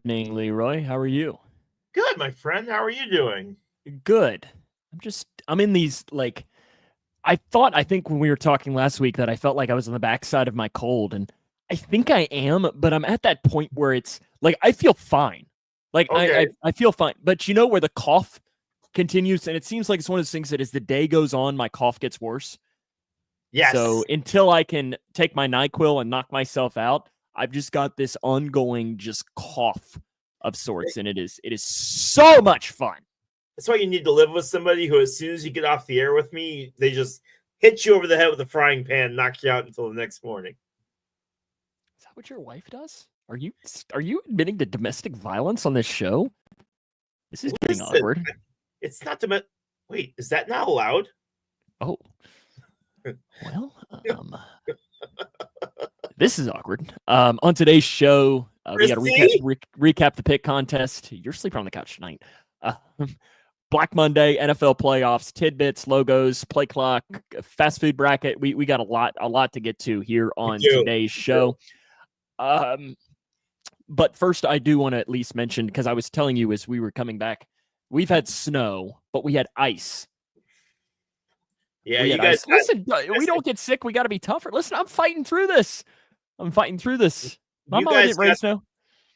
Evening, Leroy. How are you? Good, my friend. How are you doing? Good. I'm in these I think when we were talking last week that I felt like I was on the backside of my cold, and I think I am, but I'm at that point where it's like I feel fine. Like Okay. I feel fine. But where the cough continues, and it seems like it's one of those things that as the day goes on, my cough gets worse. So Yes. until I can take my NyQuil and knock myself out, I've just got this ongoing just cough of sorts, and it is so much fun. That's why you need to live with somebody who, as soon as you get off the air with me, they just hit you over the head with a frying pan, knock you out until the next morning. Is that what your wife does? Are you admitting to domestic violence on this show? This is getting Listen, awkward. it's not to. Wait, is that not allowed? Oh, well, this is awkward. On today's show, we got to Christy? recap the pick contest. You're sleeping on the couch tonight. Uh, Black Monday, NFL playoffs, tidbits, logos, play clock, fast food bracket. We got a lot to get to here on today's show. But first, I do want to at least mention, because I was telling you as we were coming back, we've had snow, but we had ice. Yeah, you guys. Listen, we don't get sick. We got to be tougher. Listen, I'm fighting through this. My mom didn't rain snow.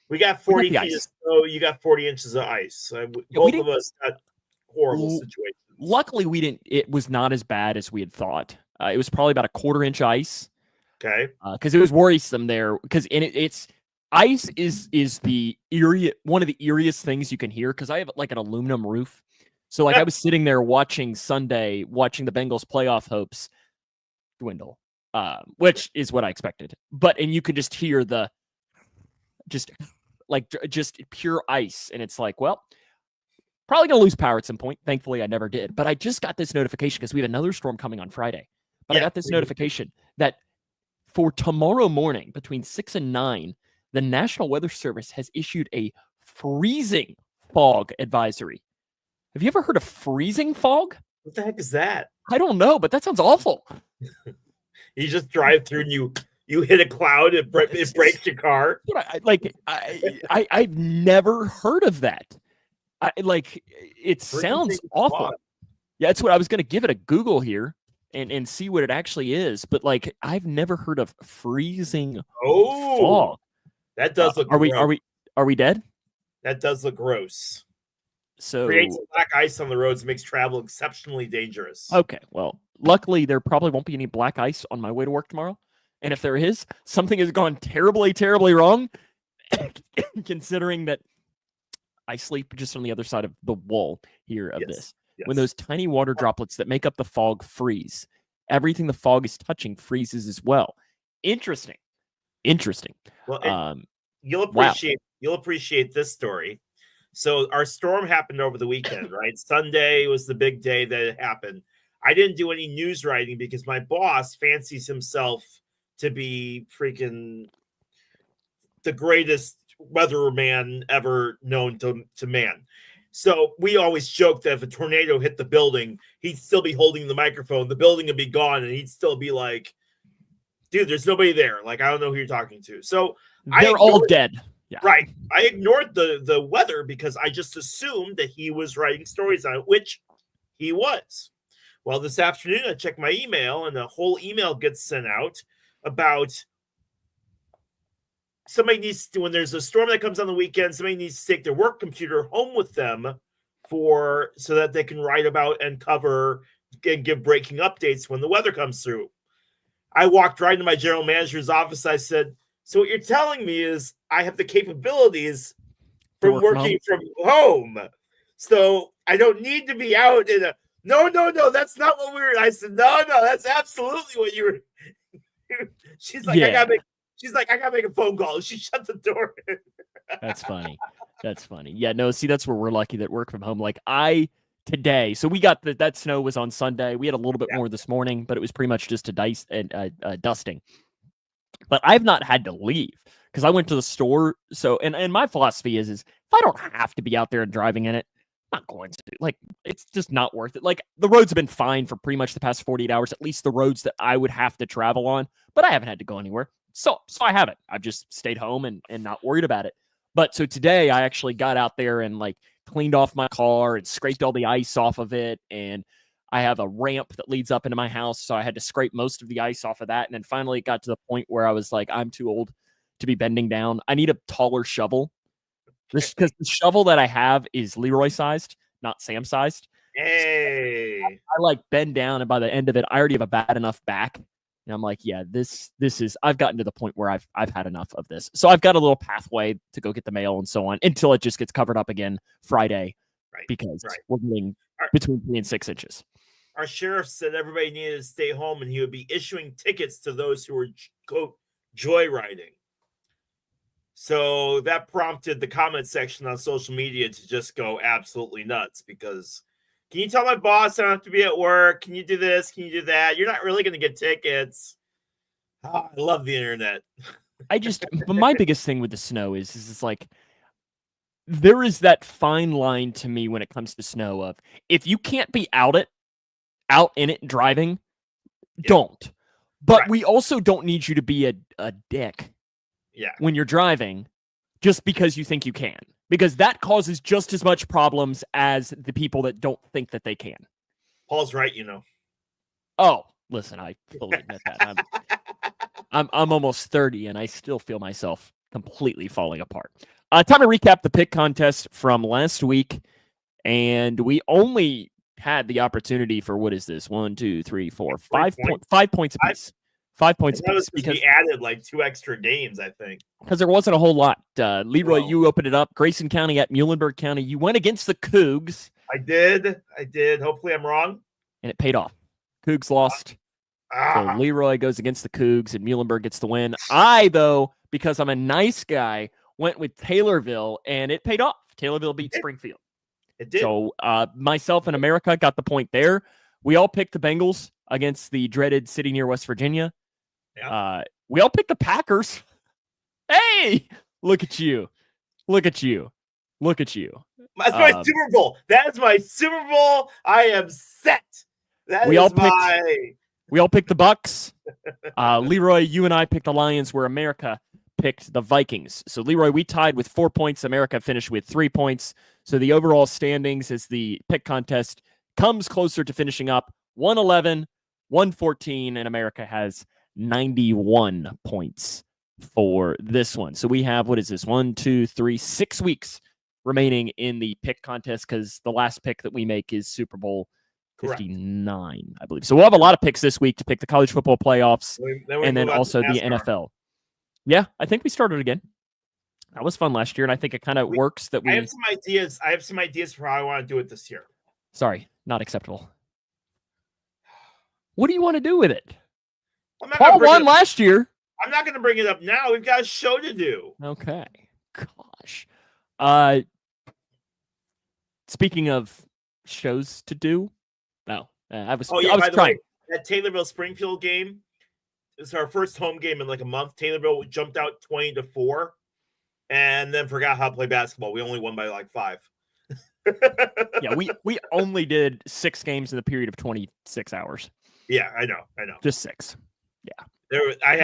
We got 40 feet of snow. You got 40 inches of ice. Both of us got horrible situations. Luckily, we didn't. It was not as bad as we had thought. It was probably about a quarter-inch ice. Okay. Because it was worrisome there. Because it's ice is one of the eeriest things you can hear. Because I have like an aluminum roof, so I was sitting there watching the Bengals playoff hopes dwindle, which is what I expected. And you could just hear just pure ice, and it's like, well, probably gonna lose power at some point. Thankfully, I never did. But I just got this notification because we have another storm coming on Friday. But I got this notification that for tomorrow morning between 6 and 9, the National Weather Service has issued a freezing fog advisory. Have you ever heard of freezing fog? What the heck is that? I don't know, but that sounds awful. You just drive through and you hit a cloud, it breaks your car. I've never heard of that. It sounds awful. Yeah, that's what I was going to give it a Google here and see what it actually is. But I've never heard of freezing fog. That does look. Are we dead? That does look gross. So creates black ice on the roads, makes travel exceptionally dangerous. Okay, well, luckily there probably won't be any black ice on my way to work tomorrow. And if there is, something has gone terribly, terribly wrong, considering that I sleep just on the other side of the wall here of this. Yes. When those tiny water droplets that make up the fog freeze, everything the fog is touching freezes as well. Interesting. Well, you'll appreciate this story. So our storm happened over the weekend, right? Sunday was the big day that it happened. I didn't do any news writing because my boss fancies himself to be freaking the greatest weatherman ever known to man. So we always joke that if a tornado hit the building, he'd still be holding the microphone. The building would be gone, and he'd still be like, dude, there's nobody there. Like, I don't know who you're talking to. So they're all dead. Yeah. Right. I ignored the weather because I just assumed that he was writing stories on it, which he was. Well, this afternoon, I checked my email, and the whole email gets sent out about somebody needs to, when there's a storm that comes on the weekend, somebody needs to take their work computer home with them so that they can write about and cover and give breaking updates when the weather comes through. I walked right into my general manager's office. I said, so what you're telling me is I have the capabilities from working from home. So I don't need to be out in a, no, that's not what we were. I said, no, that's absolutely what you were. She's like, I gotta make a phone call. She shut the door. That's funny. Yeah, no, see, that's where we're lucky that work from home. Today, so we got that snow was on Sunday. We had a little bit more this morning, but it was pretty much just a dusting. But I've not had to leave because I went to the store. So, and my philosophy is if I don't have to be out there and driving in it, I'm not going to. It's just not worth it. The roads have been fine for pretty much the past 48 hours, at least the roads that I would have to travel on, but I haven't had to go anywhere. So I haven't. I've just stayed home and not worried about it. But so today I actually got out there and like cleaned off my car and scraped all the ice off of it. And I have a ramp that leads up into my house. So I had to scrape most of the ice off of that. And then finally it got to the point where I was like, I'm too old to be bending down. I need a taller shovel. This because the shovel that I have is Leroy sized, not Sam sized. Hey. So I like bend down, and by the end of it, I already have a bad enough back. And I'm like, yeah, this is I've gotten to the point where I've had enough of this. So I've got a little pathway to go get the mail and so on until it just gets covered up again Friday. Right. Because we're getting between 3 and 6 inches. Our sheriff said everybody needed to stay home and he would be issuing tickets to those who were, quote, joyriding. So that prompted the comment section on social media to just go absolutely nuts because can you tell my boss I don't have to be at work? Can you do this? Can you do that? You're not really going to get tickets. Oh, I love the internet. But my biggest thing with the snow is it's like, there is that fine line to me when it comes to snow of if you can't be out in it driving, don't. But we also don't need you to be a dick when you're driving just because you think you can. Because that causes just as much problems as the people that don't think that they can. Paul's right, you know. Oh, listen, I fully admit that. I'm almost 30 and I still feel myself completely falling apart. Time to recap the pick contest from last week. And we only had the opportunity for, what is this? 1, 2, 3, 4, 5 points. 5 points apiece. 5 points apiece. Because we added like 2 extra games, I think. Because there wasn't a whole lot. Leroy, you opened it up. Grayson County at Muhlenberg County. You went against the Cougs. I did. Hopefully I'm wrong. And it paid off. Cougs lost. So Leroy goes against the Cougs and Muhlenberg gets the win. I, though, because I'm a nice guy, went with Taylorville, and it paid off. Taylorville beat Springfield. It did. So myself and America got the point there. We all picked the Bengals against the dreaded city near West Virginia. Yeah. We all picked the Packers. Hey, look at you. Look at you. Look at you. That's my Super Bowl. That is my Super Bowl. I am set. We all picked the Bucks. Leroy, you and I picked the Lions, where America picked the Vikings. So, Leroy, we tied with 4 points. America finished with 3 points. So, the overall standings as the pick contest comes closer to finishing up 111, 114, and America has 91 points for this one. So, we have, 1, 2, 3, 6 weeks remaining in the pick contest because the last pick that we make is Super Bowl 59, I believe. So we'll have a lot of picks this week to pick the college football playoffs and then also the NFL. Yeah, I think we started again. That was fun last year, and I think it kind of works that we... I have some ideas for how I want to do it this year. Sorry, not acceptable. What do you want to do with it? Paul won last year. I'm not going to bring it up now. We've got a show to do. Okay. Gosh. Speaking of shows to do, I was trying. That Taylorville Springfield game is our first home game in like a month. Taylorville jumped out 20-4 and then forgot how to play basketball. We only won by like 5. Yeah, we only did 6 games in the period of 26 hours. Yeah, I know. Just 6. Yeah. I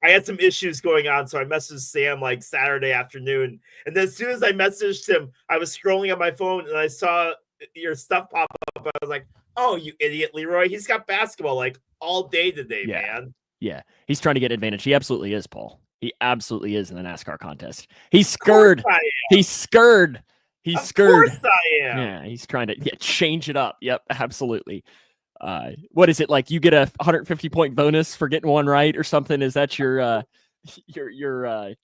had some issues going on, so I messaged Sam like Saturday afternoon. And then as soon as I messaged him, I was scrolling on my phone and I saw your stuff pop up. I was like, oh, you idiot, Leroy. He's got basketball like all day today, man. Yeah. He's trying to get advantage. He absolutely is, Paul. He absolutely is in the NASCAR contest. He's scared. He's scared. Of course I am. Yeah, he's trying to change it up. Yep, absolutely. What is it like? You get a 150-point bonus for getting one right or something? Is that your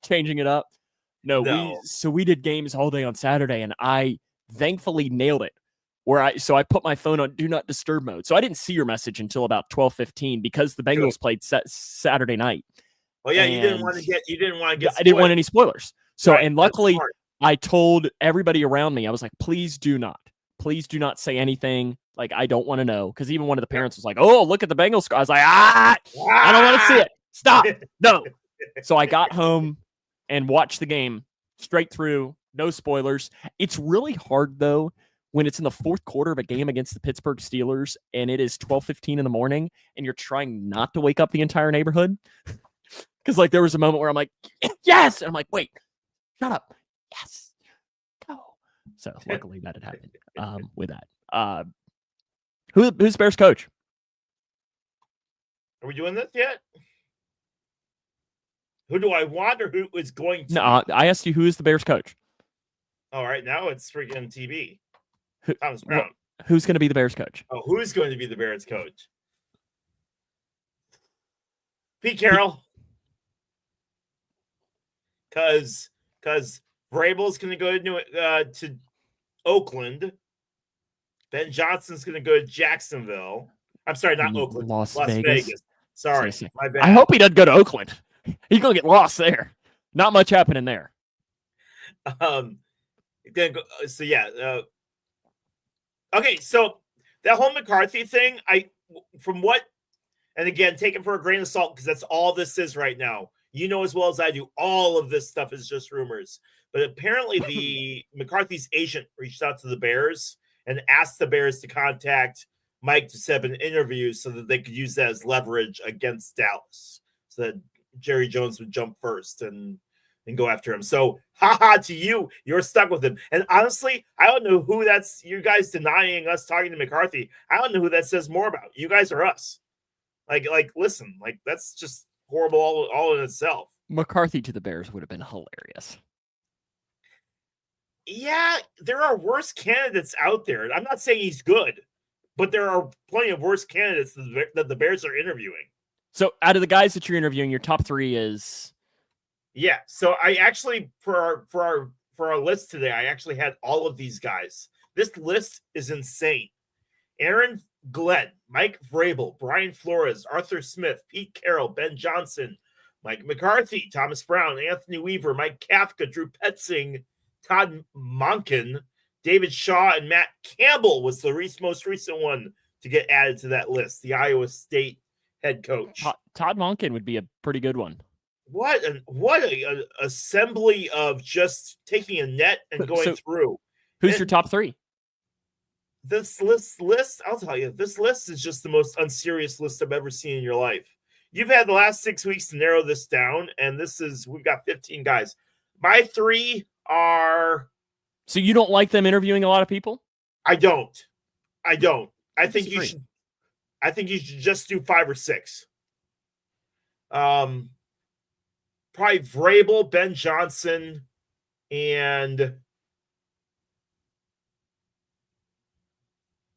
changing it up? No. We did games all day on Saturday, and I thankfully nailed it. So I put my phone on do not disturb mode. So I didn't see your message until about 12:15 because the Bengals played Saturday night. Oh yeah, you didn't want to get spoiled. I didn't want any spoilers. So and luckily I told everybody around me, I was like, please do not say anything. Like, I don't want to know. Because even one of the parents was like, oh, look at the Bengals score. I was like, I don't want to see it. Stop. No. So I got home and watched the game straight through. No spoilers. It's really hard, though, when it's in the fourth quarter of a game against the Pittsburgh Steelers and it is 12:15 in the morning and you're trying not to wake up the entire neighborhood. Because, like, there was a moment where I'm like, yes! And I'm like, wait, Shut up. Yes. Go. So luckily that had happened with that. Who's Bears coach? Are we doing this yet? Who do I want or who is going to? No, I asked you who is the Bears coach. All right, now it's freaking TV. Thomas Brown. Who's going to be the Bears coach? Oh, who's going to be the Bears coach? Pete Carroll. Because Vrabel's going to go to Oakland. Ben Johnson's going to go to Jacksonville. I'm sorry, not Oakland. Las Vegas. Sorry, my bad. I hope he doesn't go to Oakland. He's going to get lost there. Not much happening there. So yeah. Okay, so that whole McCarthy thing, and again, take it for a grain of salt because that's all this is right now. You know as well as I do, all of this stuff is just rumors. But apparently the McCarthy's agent reached out to the Bears and asked the Bears to contact Mike to set up an interview so that they could use that as leverage against Dallas. So that Jerry Jones would jump first and go after him. So, haha to you, you're stuck with him. And honestly, I don't know who that's, you guys denying us talking to McCarthy. I don't know who that says more about. You guys are us. Like, listen, like that's just horrible all in itself. McCarthy to the Bears would have been hilarious. Yeah, there are worse candidates out there. I'm not saying he's good, but there are plenty of worse candidates that the Bears are interviewing. So out of the guys that you're interviewing, your top three is... Yeah, so I actually, for our list today, I actually had all of these guys. This list is insane. Aaron Glenn, Mike Vrabel, Brian Flores, Arthur Smith, Pete Carroll, Ben Johnson, Mike McCarthy, Thomas Brown, Anthony Weaver, Mike Kafka, Drew Petzing, Todd Monken, David Shaw, and Matt Campbell was the most recent one to get added to that list, the Iowa State head coach. Todd Monken would be a pretty good one. What an assembly of just taking a net and going through. Who's your top three? This list, I'll tell you, this list is just the most unserious list I've ever seen in your life. You've had the last 6 weeks to narrow this down, and we've got 15 guys. My three are... So you don't like them interviewing a lot of people? I don't. I think you should just do 5 or 6. Probably Vrabel, Ben Johnson, and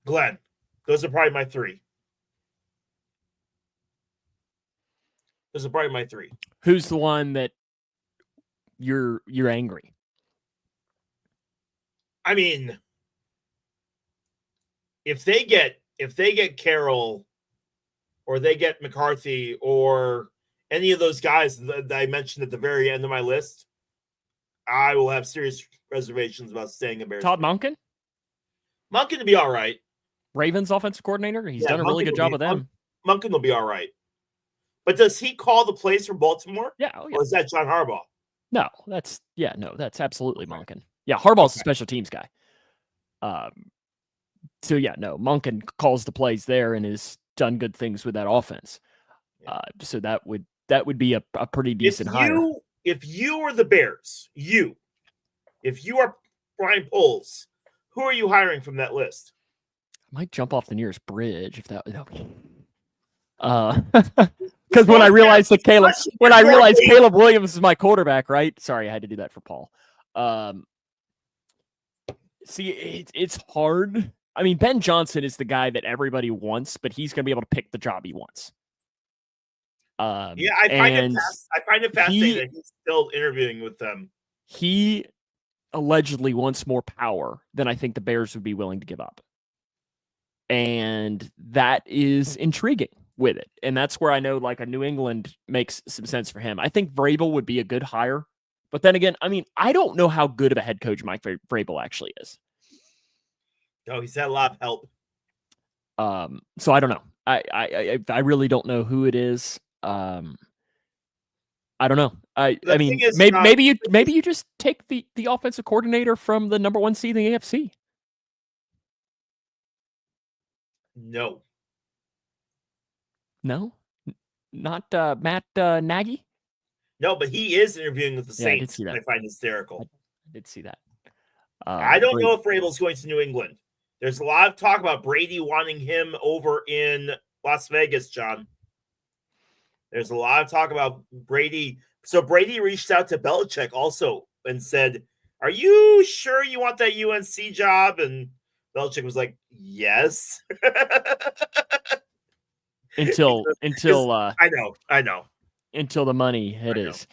Glenn. Those are probably my three. Who's the one that you're angry? I mean, if they get Carroll or they get McCarthy or any of those guys that I mentioned at the very end of my list, I will have serious reservations about staying in Bears. Todd Monken? Monken to be all right. Ravens offensive coordinator? He's done a really good job with them. Monken will be all right. But does he call the plays for Baltimore? Yeah. Or is that John Harbaugh? No, that's absolutely Monken. Yeah, Harbaugh's a special teams guy. So yeah, no, Monken calls the plays there and has done good things with that offense. So that would be a pretty decent hire. If you are the Bears, if you are Brian Poles, who are you hiring from that list? I might jump off the nearest bridge if that. Because when I realized Caleb Williams is my quarterback, right? Sorry, I had to do that for Paul. See, it's hard. I mean, Ben Johnson is the guy that everybody wants, but he's going to be able to pick the job he wants. I find it fascinating that he's still interviewing with them. He allegedly wants more power than I think the Bears would be willing to give up. And that is intriguing with it. And that's where I know like a New England makes some sense for him. I think Vrabel would be a good hire. But then again, I mean, I don't know how good of a head coach Mike Vrabel actually is. No, he's had a lot of help. So I don't know. I really don't know who it is. I don't know. I mean, maybe you just take the offensive coordinator from the number 1 seed in the AFC. No, not Matt Nagy. No, but he is interviewing with the Yeah, I did Saints. see that. I find hysterical. I did see that. I don't know if Vrabel's going to New England. There's a lot of talk about Brady wanting him over in Las Vegas, John. There's a lot of talk about Brady. So Brady reached out to Belichick also and said, "Are you sure you want that UNC job?" And Belichick was like, "Yes." until I know. Until the money hit us.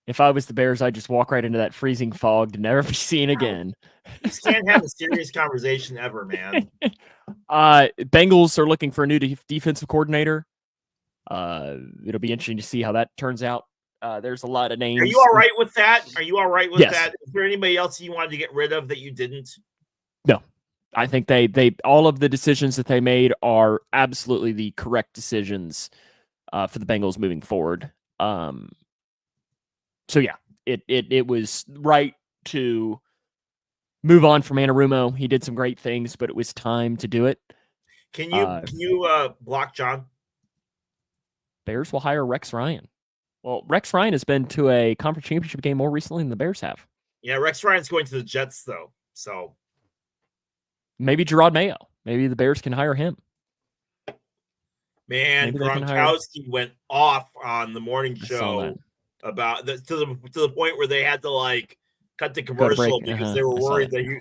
If I was the Bears, I'd just walk right into that freezing fog to never be seen again. You just can't have a serious conversation ever, man. Bengals are looking for a new defensive coordinator. It'll be interesting to see how that turns out. There's a lot of names. Are you all right with that? Yes. That? Is there anybody else you wanted to get rid of that you didn't? No. I think they all of the decisions that they made are absolutely the correct decisions for the Bengals moving forward. So yeah, it was right to move on from Anarumo. He did some great things, but it was time to do it. Can you block John? Bears will hire Rex Ryan. Well, Rex Ryan has been to a conference championship game more recently than the Bears have. Yeah, Rex Ryan's going to the Jets though. So maybe Gerard Mayo. Maybe the Bears can hire him. Man, Gronkowski went off on the morning show about to the point where they had to cut the commercial because they were worried that they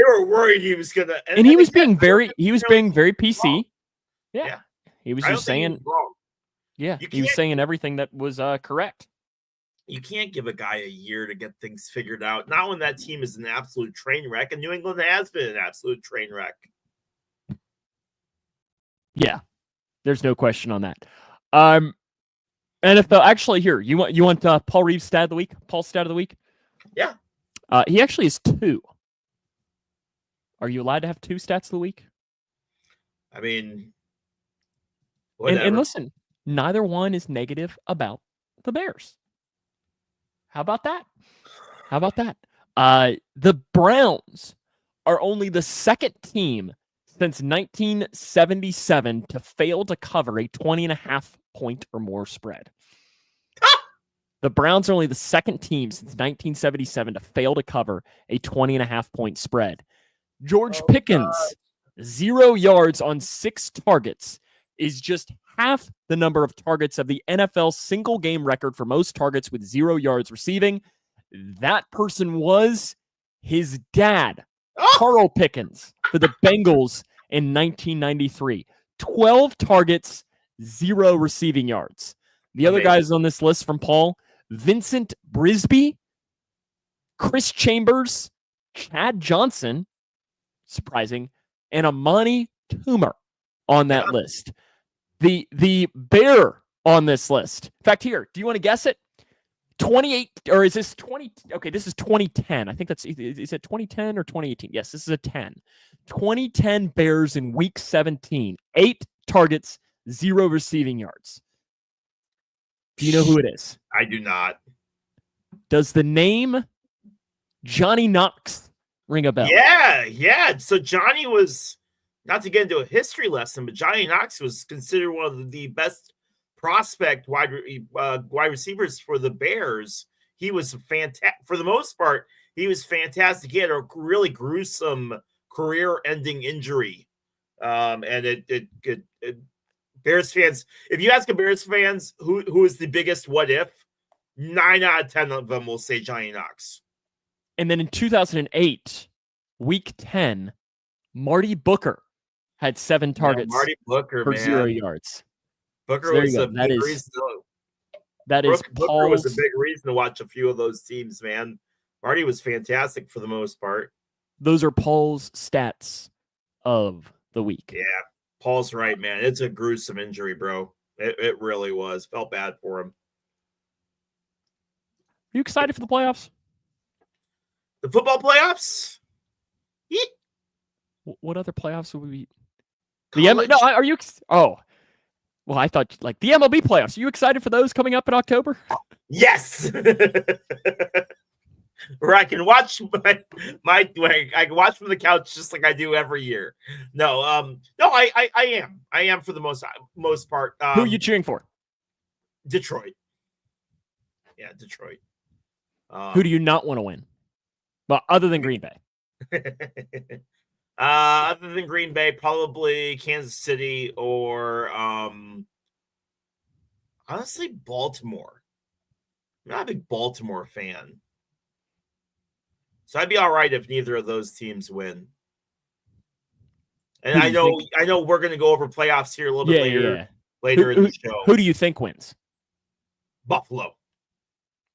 were worried he was gonna. And he was being very PC. Wrong. Yeah, he was just saying. He was wrong. Yeah, he was saying everything that was correct. You can't give a guy a year to get things figured out. Not when that team is an absolute train wreck, and New England has been an absolute train wreck. Yeah. There's no question on that. NFL, actually, here you want Paul Reeves stat of the week? Paul's stat of the week? Yeah. He actually is 2. Are you allowed to have 2 stats of the week? I mean, whatever. And listen, neither one is negative about the Bears. How about that? The Browns are only the second team since 1977 to fail to cover a 20.5 point or more spread. The Browns are only the second team since 1977 to fail to cover a 20.5 point spread. George Pickens, 0 yards on 6 targets, is just half the number of targets of the NFL single game record for most targets with 0 yards receiving. That person was his dad, Carl Pickens, for the Bengals in 1993. 12 targets, 0 receiving yards. The other guys on this list from Paul, Vincent Brisby, Chris Chambers, Chad Johnson, surprising, and Amani Toomer on that list. The Bear on this list. In fact, here, do you want to guess it? 28, or is this 20? Okay, this is 2010. I think is it 2010 or 2018? Yes, this is a 10. 2010 Bears in week 17. 8 targets, 0 receiving yards. Do you know who it is? I do not. Does the name Johnny Knox ring a bell? Yeah. So Johnny was, not to get into a history lesson, but Johnny Knox was considered one of the best prospect wide receivers for the Bears. He was fantastic for the most part. He was fantastic. He had a really gruesome career-ending injury, and it Bears fans. If you ask a Bears fans who is the biggest what if, 9 out of 10 of them will say Johnny Knox. And then in 2008, week 10, Marty Booker had 7 targets. Marty Booker for 0 yards. Booker was a big reason. Booker was a big reason to watch a few of those teams, man. Marty was fantastic for the most part. Those are Paul's stats of the week. Yeah, Paul's right, man. It's a gruesome injury, bro. It really was. Felt bad for him. Are you excited for the playoffs? The football playoffs? Yeah. What other playoffs would we be? Are you? Well, I thought the MLB playoffs. Are you excited for those coming up in October? Yes. Where I can watch I can watch from the couch just like I do every year. I am for the most part. Who are you cheering for? Detroit. Yeah, Detroit. Who do you not want to win? Well, other than Green Bay. Other than Green Bay, probably Kansas City or honestly Baltimore. I'm not a big Baltimore fan. So I'd be all right if neither of those teams win. And I know we're going to go over playoffs here a little bit later in the show. Who do you think wins? Buffalo.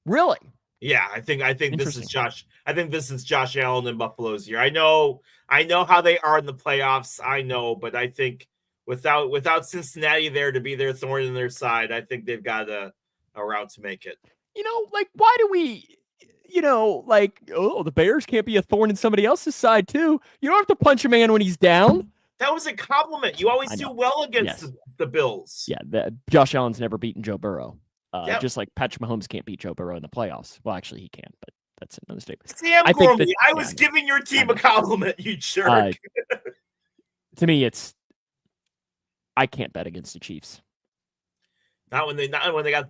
Really? Yeah, I think this is Josh. I think this is Josh Allen and Buffalo's year. I know how they are in the playoffs. I know, but I think without Cincinnati there to be their thorn in their side, I think they've got a route to make it. Why do we? The Bears can't be a thorn in somebody else's side too. You don't have to punch a man when he's down. That was a compliment. You always do well against the Bills. Yeah, Josh Allen's never beaten Joe Burrow. Just like Patrick Mahomes can't beat Joe Burrow in the playoffs. Well, actually, he can, but that's another statement. Sam Gormley, I was giving your team a compliment, you jerk. To me, I can't bet against the Chiefs. Not when they got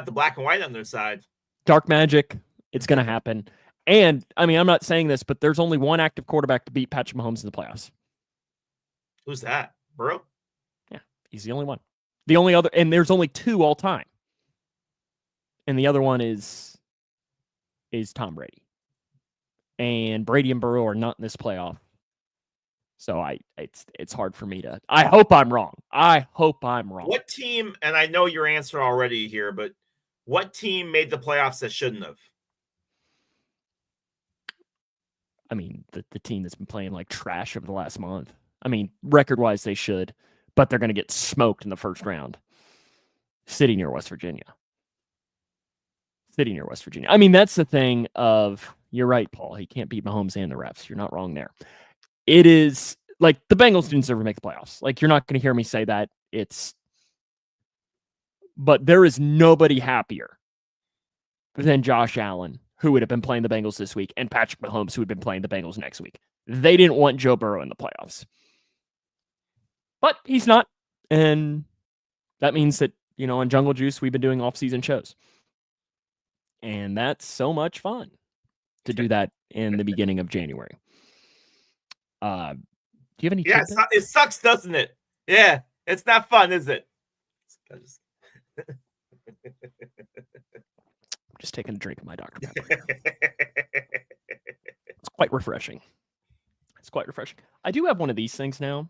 the black and white on their side. Dark magic, it's going to happen. And I mean, I'm not saying this, but there's only one active quarterback to beat Patrick Mahomes in the playoffs. Who's that? Burrow? Yeah, he's the only one. The only other, and there's only two all time. And the other one is Tom Brady. And Brady and Burrow are not in this playoff. So it's hard for me to. I hope I'm wrong. What team, and I know your answer already here, but what team made the playoffs that shouldn't have? I mean, the team that's been playing like trash over the last month. I mean, record-wise, they should, but they're going to get smoked in the first round. City near West Virginia. I mean, that's the thing of, you're right, Paul. He can't beat Mahomes and the refs. You're not wrong there. It is, like, the Bengals didn't deserve to make the playoffs. Like, you're not going to hear me say that. But there is nobody happier than Josh Allen, who would have been playing the Bengals this week, and Patrick Mahomes, who would have been playing the Bengals next week. They didn't want Joe Burrow in the playoffs. But he's not. And that means that, on Jungle Juice, we've been doing off-season shows. And that's so much fun to do that in the beginning of January. Do you have any tidbits? It sucks, doesn't it? Yeah, it's not fun, is it? I'm just taking a drink of my Dr. Pepper. It's quite refreshing. I do have one of these things now.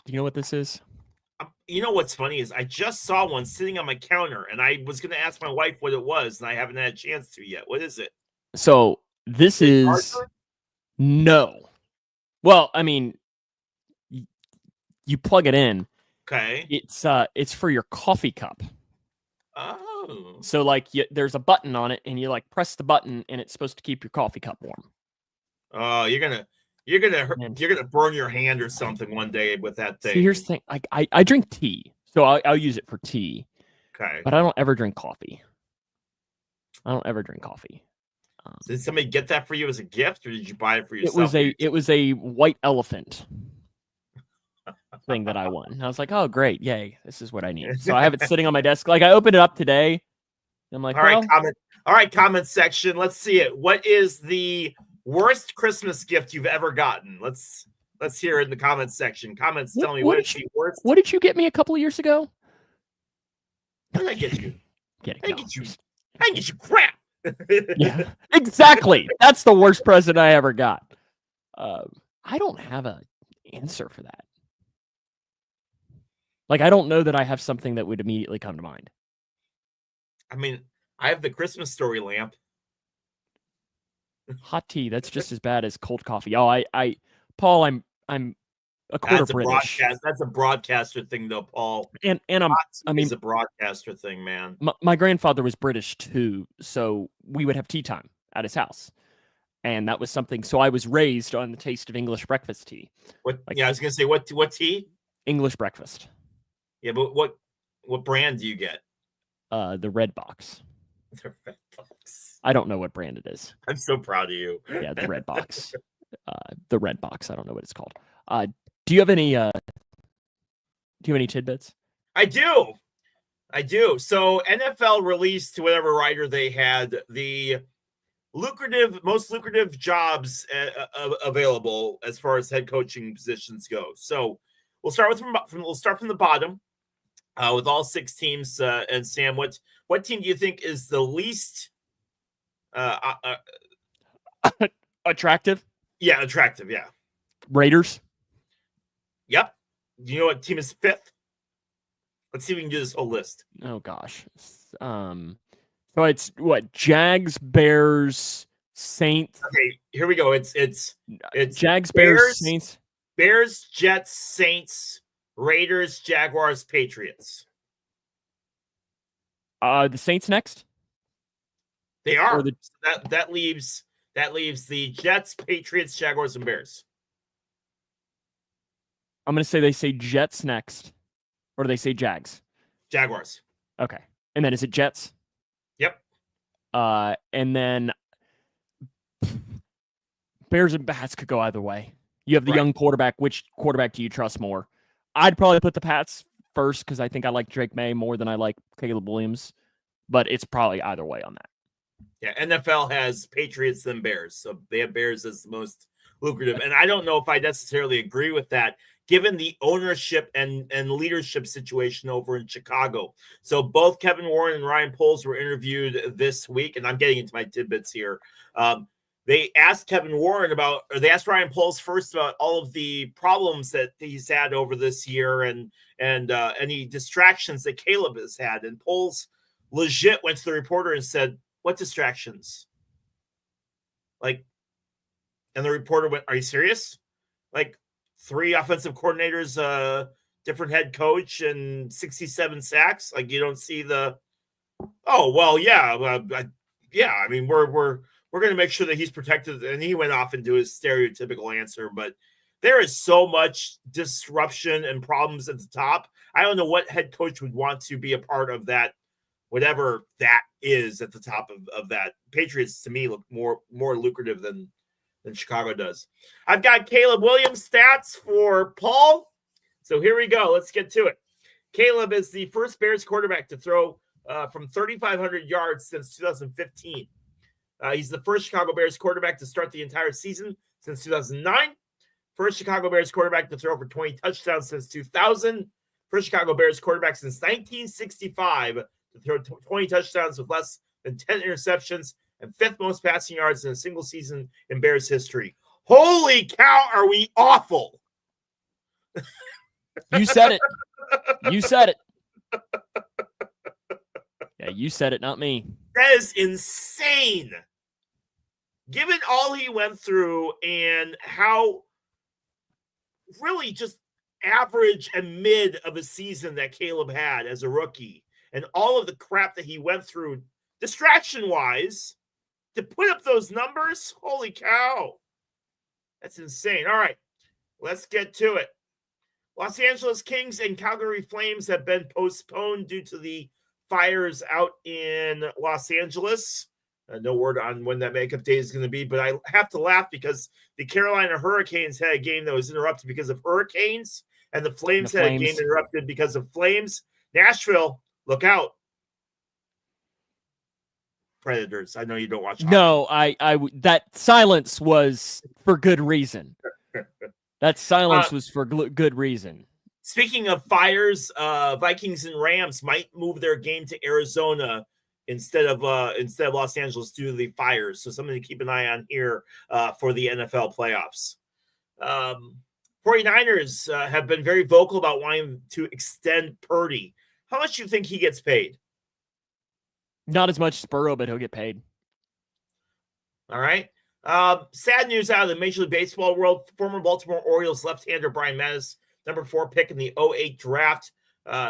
Do you know what this is? You know what's funny is I just saw one sitting on my counter, and I was going to ask my wife what it was, and I haven't had a chance to yet. What is it? So this is Arthur? No. Well, I mean, you plug it in. Okay. It's for your coffee cup. Oh. So like, there's a button on it, and you like press the button, and it's supposed to keep your coffee cup warm. Oh, you're gonna burn your hand or something one day with that thing. See, here's the thing. I drink tea, so I'll use it for tea. Okay. But I don't ever drink coffee. Did somebody get that for you as a gift, or did you buy it for yourself? It was a white elephant thing that I won. And I was like, oh great, yay, this is what I need. So I have it sitting on my desk. Like, I opened it up today. I'm like, all right, comment section. Let's see it. What is the worst Christmas gift you've ever gotten? Let's hear it in the comments section. Comments, tell me what is the worst. What did you get me a couple of years ago? What did I get you? I didn't get you crap. Yeah, exactly. That's the worst present I ever got. I don't have an answer for that. Like, I don't know that I have something that would immediately come to mind. I mean, I have the Christmas Story lamp. Hot tea, that's just as bad as cold coffee. Oh, Paul, I'm a quarter British. That's a broadcaster thing, though, Paul. And it's a broadcaster thing, man. My grandfather was British too, so we would have tea time at his house, and that was something. So I was raised on the taste of English breakfast tea. I was gonna say what tea? English breakfast. Yeah, but what brand do you get? The Red Box. The Red Box. I don't know what brand it is. I'm so proud of you. Yeah, the Red Box. The Red Box. I don't know what it's called. Do you have any tidbits? I do. I do. So NFL released to whatever writer they had the most lucrative jobs available as far as head coaching positions go. So we'll start from the bottom with all 6 teams. And Sam, what team do you think is the least attractive? Yeah, attractive. Yeah, Raiders. Yep. Do you know what team is 5th? Let's see if we can do this whole list. Oh gosh. So it's what? Jags, Bears, Saints. Okay, here we go. It's Jags, Bears, Saints. Bears, Jets, Saints, Raiders, Jaguars, Patriots. The Saints next? They are. That leaves the Jets, Patriots, Jaguars, and Bears. I'm going to say they say Jets next. Or do they say Jags? Jaguars. Okay. And then is it Jets? Yep. And then Bears and Pats could go either way. You have the young quarterback. Which quarterback do you trust more? I'd probably put the Pats first because I think I like Drake May more than I like Caleb Williams. But it's probably either way on that. Yeah, NFL has Patriots and Bears. So they have Bears as the most lucrative. And I don't know if I necessarily agree with that, given the ownership and leadership situation over in Chicago. So both Kevin Warren and Ryan Poles were interviewed this week, and I'm getting into my tidbits here. They asked Ryan Poles first about all of the problems that he's had over this year and any distractions that Caleb has had. And Poles legit went to the reporter and said, "What distractions?" And the reporter went, "Are you serious? 3 offensive coordinators, different head coach, and 67 sacks. You don't see the? Oh well, yeah, yeah. I mean, we're going to make sure that he's protected." And he went off into his stereotypical answer, but there is so much disruption and problems at the top. I don't know what head coach would want to be a part of that, whatever that is at the top of that. Patriots to me look more lucrative than Chicago does. I've got Caleb Williams stats for Paul. So here we go. Let's get to it. Caleb is the first Bears quarterback to throw from 3,500 yards since 2015. He's the first Chicago Bears quarterback to start the entire season since 2009. First Chicago Bears quarterback to throw for 20 touchdowns since 2000. First Chicago Bears quarterback since 1965 to throw 20 touchdowns with less than 10 interceptions, and 5th most passing yards in a single season in Bears history. Holy cow, are we awful? You said it. You said it. Yeah, you said it, not me. That is insane. Given all he went through and how really just average and mid of a season that Caleb had as a rookie and all of the crap that he went through distraction-wise, to put up those numbers, holy cow. That's insane. All right, let's get to it. Los Angeles Kings and Calgary Flames have been postponed due to the fires out in Los Angeles. No word on when that makeup day is going to be, but I have to laugh because the Carolina Hurricanes had a game that was interrupted because of hurricanes, and the Flames had a game interrupted because of flames. Nashville, look out. Predators. I know you don't watch hockey. No, I that silence was for good reason. That silence was for good reason. Speaking of fires, Vikings and Rams might move their game to Arizona instead of Los Angeles due to the fires. So something to keep an eye on here for the NFL playoffs. 49ers have been very vocal about wanting to extend Purdy. How much do you think he gets paid? Not as much as Burrow, but he'll get paid. All right. Sad news out of the Major League Baseball world. Former Baltimore Orioles left-hander Brian Mattis, number 4 pick in the 2008 draft,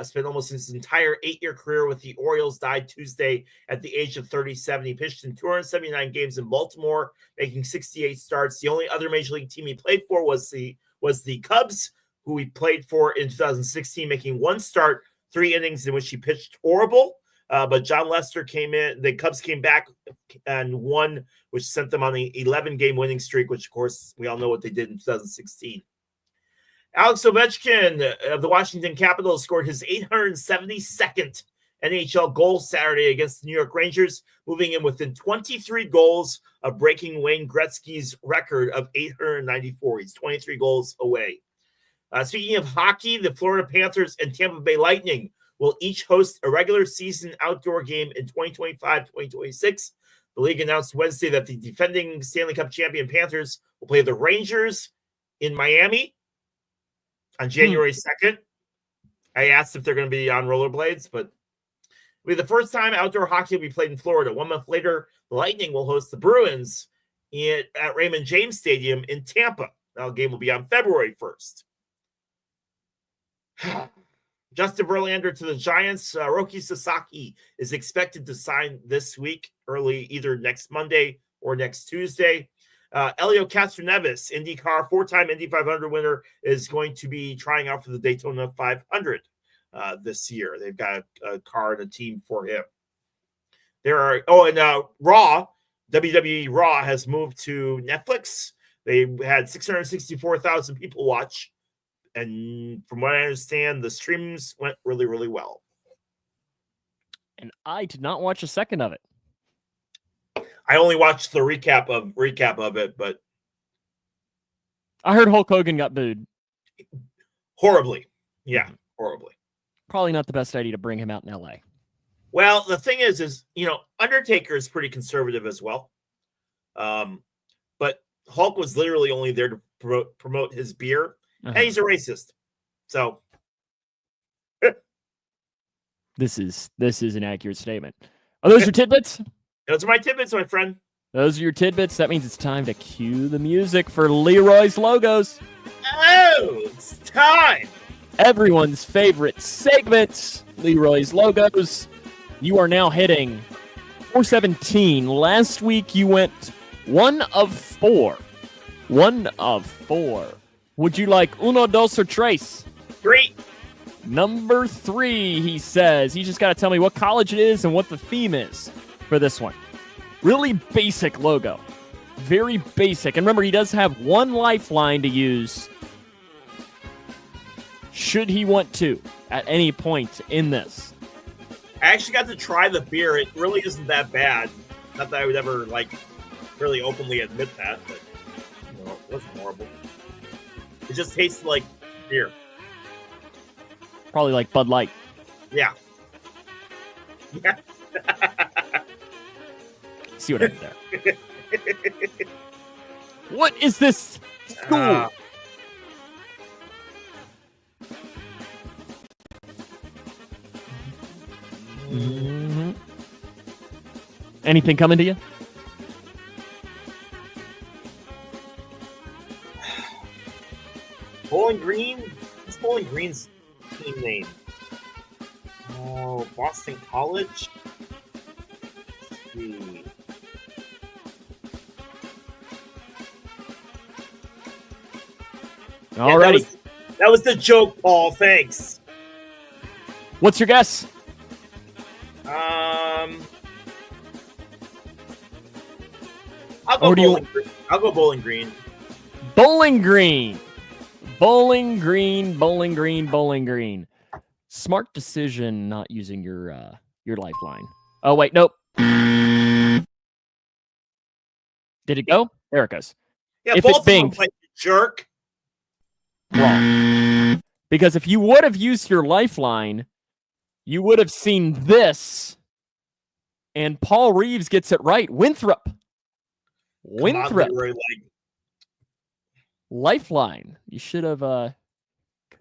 spent almost his entire 8-year career with the Orioles, died Tuesday at the age of 37. He pitched in 279 games in Baltimore, making 68 starts. The only other Major League team he played for was the Cubs, who he played for in 2016, making 1 start, 3 innings in which he pitched horrible. But John Lester came in. The Cubs came back and won, which sent them on the 11-game winning streak, which, of course, we all know what they did in 2016. Alex Ovechkin of the Washington Capitals scored his 872nd NHL goal Saturday against the New York Rangers, moving in within 23 goals of breaking Wayne Gretzky's record of 894. He's 23 goals away. Speaking of hockey, the Florida Panthers and Tampa Bay Lightning will each host a regular season outdoor game in 2025-2026. The league announced Wednesday that the defending Stanley Cup champion Panthers will play the Rangers in Miami on January 2nd. I asked if they're going to be on rollerblades, but it'll be the first time outdoor hockey will be played in Florida. 1 month later, the Lightning will host the Bruins at Raymond James Stadium in Tampa. Now, the game will be on February 1st. Justin Verlander to the Giants. Roki Sasaki is expected to sign this week, early either next Monday or next Tuesday. Elio Castroneves, IndyCar, 4-time Indy 500 winner, is going to be trying out for the Daytona 500 this year. They've got a car and a team for him. Raw, WWE Raw has moved to Netflix. They had 664,000 people watch. And from what I understand, the streams went really, really well. And I did not watch a second of it. I only watched the recap of it, but I heard Hulk Hogan got booed. Horribly. Yeah, horribly. Probably not the best idea to bring him out in LA. Well, the thing is, Undertaker is pretty conservative as well. But Hulk was literally only there to promote his beer. And he's a racist. So this is an accurate statement. Are those your tidbits? Those are my tidbits, my friend. Those are your tidbits. That means it's time to cue the music for Leroy's Logos. Oh, it's time. Everyone's favorite segment, Leroy's Logos. You are now hitting 417. Last week you went 1 of 4. 1 of 4. Would you like uno, dos, or tres? 3. Number 3, he says. You just got to tell me what college it is and what the theme is for this one. Really basic logo. Very basic. And remember, he does have one lifeline to use should he want to at any point in this. I actually got to try the beer. It really isn't that bad. Not that I would ever, really openly admit that, but, it wasn't horrible. It just tastes like beer. Probably like Bud Light. Yeah. Yeah. See what I did there. What is this school? Anything coming to you? Bowling Green? What's Bowling Green's team name? Oh, Boston College? Let's see. Alrighty. That was the joke, Paul. Thanks. What's your guess? I'll go Bowling Green. I'll go Bowling Green. Bowling Green. Bowling Green, Bowling Green, Bowling Green. Smart decision not using your lifeline. Oh, wait, nope. Did it go? There it goes. Yeah, if both it binged, of them jerk. Wrong. Because if you would have used your lifeline, you would have seen this. And Paul Reeves gets it right. Winthrop. Winthrop. Lifeline. You should have could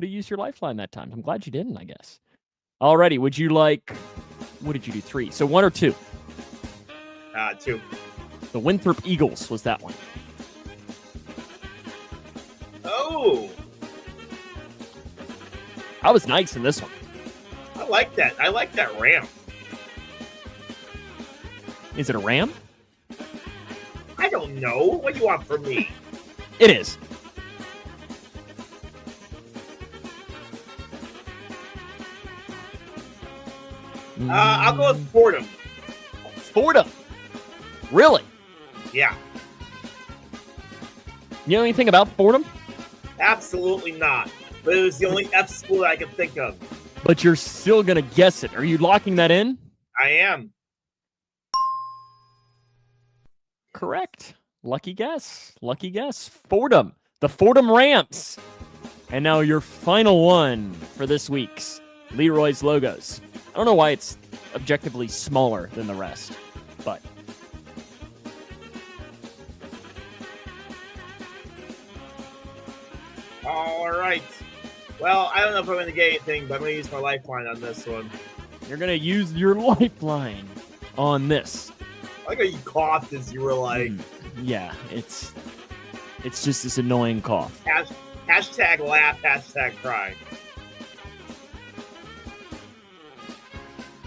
have used your lifeline that time. I'm glad you didn't, I guess. Alrighty, would you like, what did you do? 3. So 1 or 2? 2. The Winthrop Eagles was that one. Oh. I was nice in this one. I like that. I like that ram. Is it a ram? I don't know. What do you want from me? It is. I'll go with Fordham. Fordham? Really? Yeah. You know anything about Fordham? Absolutely not. But it was the only F school that I could think of. but you're still going to guess it. Are you locking that in? I am. Correct. Lucky guess. Lucky guess. Fordham. The Fordham Rams. And now your final one for this week's Leroy's Logos. I don't know why it's objectively smaller than the rest, but... All right. Well, I don't know if I'm going to get anything, but I'm going to use my lifeline on this one. You're going to use your lifeline on this. I like how you coughed as you were like... Yeah, it's just this annoying cough. Hashtag laugh, hashtag cry.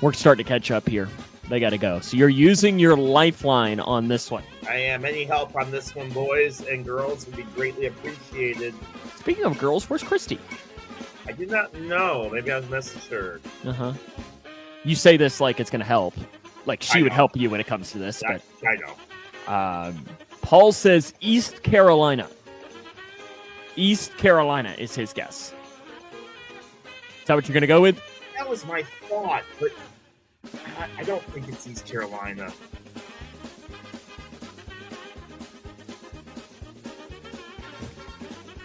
We're starting to catch up here. They got to go. So you're using your lifeline on this one. I am. Any help on this one, boys and girls, would be greatly appreciated. Speaking of girls, where's Christy? I did not know. Maybe I was messaged her. Uh-huh. You say this like it's going to help. Like she would help you when it comes to this. I know. Paul says East Carolina. East Carolina is his guess. Is that what you're going to go with? That was my thought, but I don't think it's East Carolina.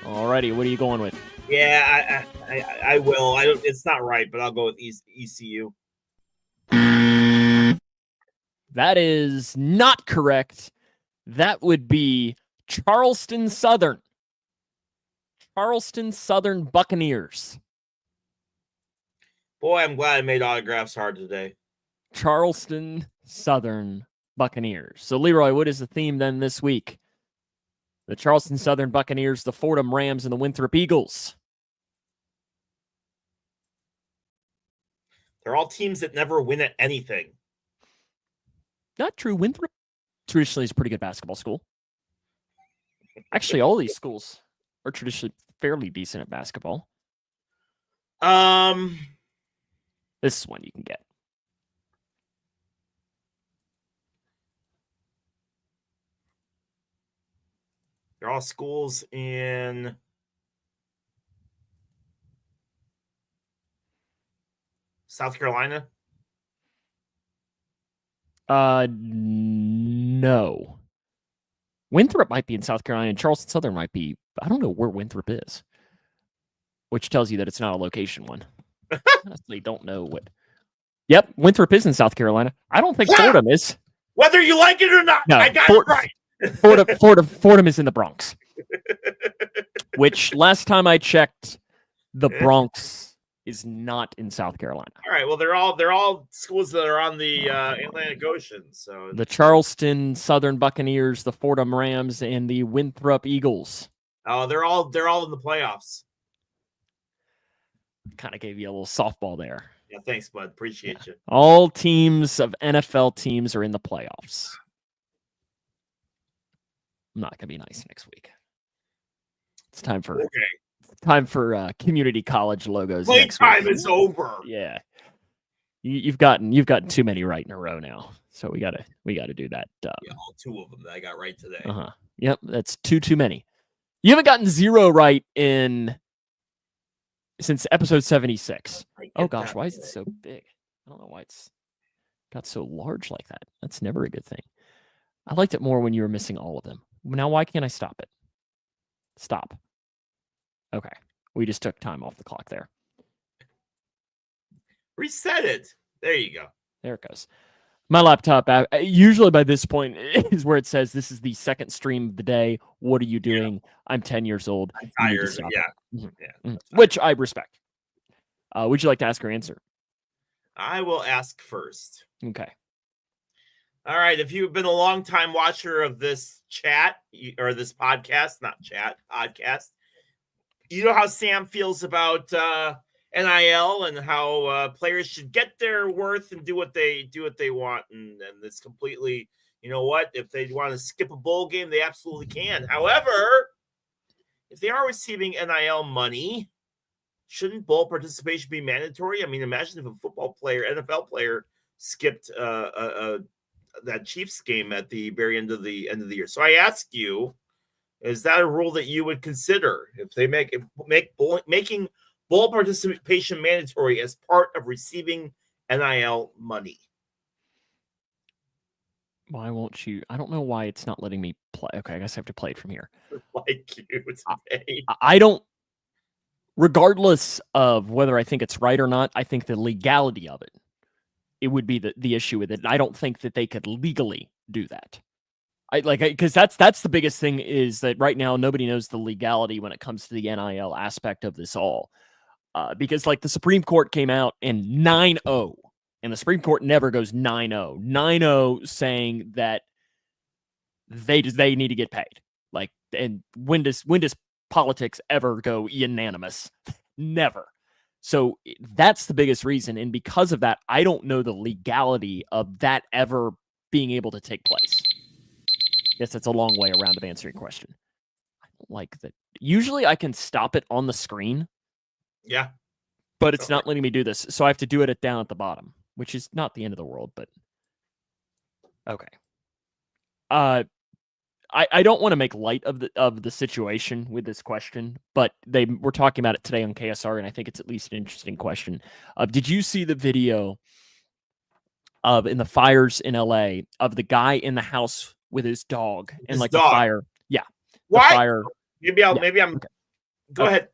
Alrighty, what are you going with? Yeah, I will. It's not right, but I'll go with ECU. That is not correct. That would be Charleston Southern. Charleston Southern Buccaneers. Boy, I'm glad I made autographs hard today. Charleston Southern Buccaneers. So, Leroy, what is the theme then this week? The Charleston Southern Buccaneers, the Fordham Rams, and the Winthrop Eagles. They're all teams that never win at anything. Not true. Winthrop traditionally is a pretty good basketball school. Actually, all these schools are traditionally fairly decent at basketball. This is one you can get. They're all schools in South Carolina? No. Winthrop might be in South Carolina, and Charleston Southern might be. I don't know where Winthrop is, which tells you that it's not a location one. I honestly don't know what. Yep, Winthrop is in South Carolina. I don't think Fordham is. Whether you like it or not, no, I got it right. Fordham is in the Bronx, which last time I checked, the Bronx is not in South Carolina. All right, well, they're all schools that are on the Atlantic Ocean. So the Charleston Southern Buccaneers, the Fordham Rams, and the Winthrop Eagles. Oh, they're all in the playoffs. Kind of gave you a little softball there. Yeah, thanks, bud. Appreciate you. All teams of NFL teams are in the playoffs. I'm not gonna be nice next week. It's time for community college logos. Playtime is over. Yeah, you've gotten too many right in a row now, so we gotta do that. Yeah, all two of them that I got right today. Yep, that's too many. You haven't gotten zero right since episode 76. Oh gosh, why is it so big? I don't know why it's got so large like that. That's never a good thing. I liked it more when you were missing all of them. Now, why can't I stop it? Stop. Okay. We just took time off the clock there. Reset it. There you go. There it goes. My laptop, usually by this point, is where it says, this is the second stream of the day. What are you doing? Yeah. I'm 10 years old. I'm tired. Yeah. Mm-hmm. Yeah. Mm-hmm. Which I respect. Would you like to ask or answer? I will ask first. Okay. All right. If you've been a long time watcher of this chat or this podcast, not chat, podcast, you know how Sam feels about NIL and how players should get their worth and do what they want. And it's completely, you know what? If they want to skip a bowl game, they absolutely can. However, if they are receiving NIL money, shouldn't bowl participation be mandatory? I mean, imagine if a football player, NFL player, skipped that Chiefs game at the very end of the year. So I ask you, is that a rule that you would consider if they making Bowl participation mandatory as part of receiving NIL money. Why won't you? I don't know why it's not letting me play. Okay, I guess I have to play it from here. Like you today. I don't. Regardless of whether I think it's right or not, I think the legality of it would be the issue with it. I don't think that they could legally do that. Because that's the biggest thing is that right now nobody knows the legality when it comes to the NIL aspect of this all. Because like the Supreme Court came out in 9-0, and the Supreme Court never goes 9-0. 9-0 saying that they need to get paid. Like, and when does politics ever go unanimous? Never. So that's the biggest reason. And because of that, I don't know the legality of that ever being able to take place. Yes, that's a long way around of answering your question. I don't like that. Usually I can stop it on the screen. Yeah. But it's not letting me do this. So I have to do it down at the bottom, which is not the end of the world, but okay. I don't want to make light of the situation with this question, but they were talking about it today on KSR, and I think it's at least an interesting question. Did you see the video of in the fires in LA of the guy in the house with his dog and like dog. the fire? Yeah. Why? Fire. Maybe I'm okay. Go ahead.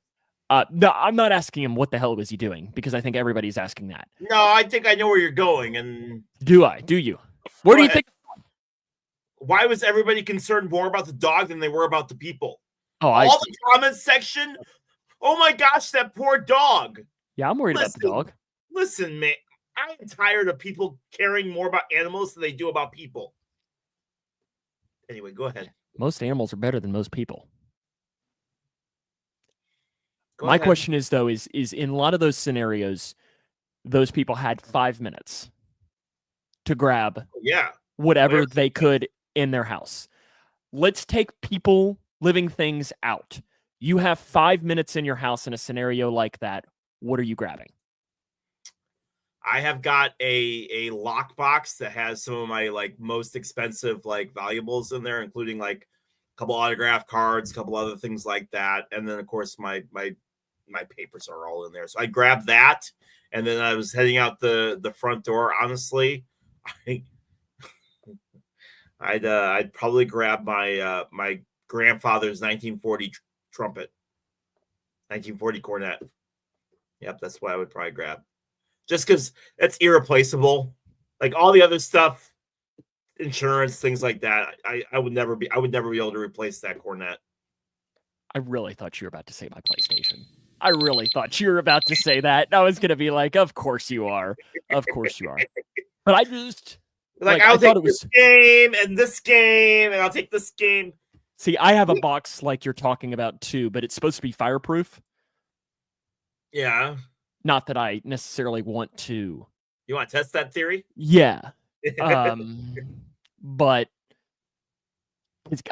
No, I'm not asking him what the hell was he doing because I think everybody's asking that. No, I think I know where you're going. And do you? Where do you think? Why was everybody concerned more about the dog than they were about the people? Oh, all the comments section. Oh my gosh, that poor dog. Yeah, I'm worried about the dog. Listen, man, I'm tired of people caring more about animals than they do about people. Anyway, go ahead. Most animals are better than most people. My question is though, is in a lot of those scenarios, those people had 5 minutes to grab whatever they could in their house. Let's take people, living things out. You have 5 minutes in your house in a scenario like that. What are you grabbing? I have got a lockbox that has some of my like most expensive like valuables in there, including like a couple autograph cards, a couple other things like that, and then of course my papers are all in there. So I grabbed that, and then I was heading out the front door. Honestly, I'd probably grab my my grandfather's 1940 trumpet, 1940 cornet. Yep, that's what I would probably grab. Just because it's irreplaceable. Like all the other stuff, insurance, things like that, I would never be able to replace that cornet. I really thought you were about to say my PlayStation. I really thought you were about to say that. I was gonna be like, of course you are. Of course you are. But I just I'll take this game and this game, and I'll take this game. See, I have a box like you're talking about too, but it's supposed to be fireproof. Yeah. Not that I necessarily want to. You want to test that theory? Yeah. But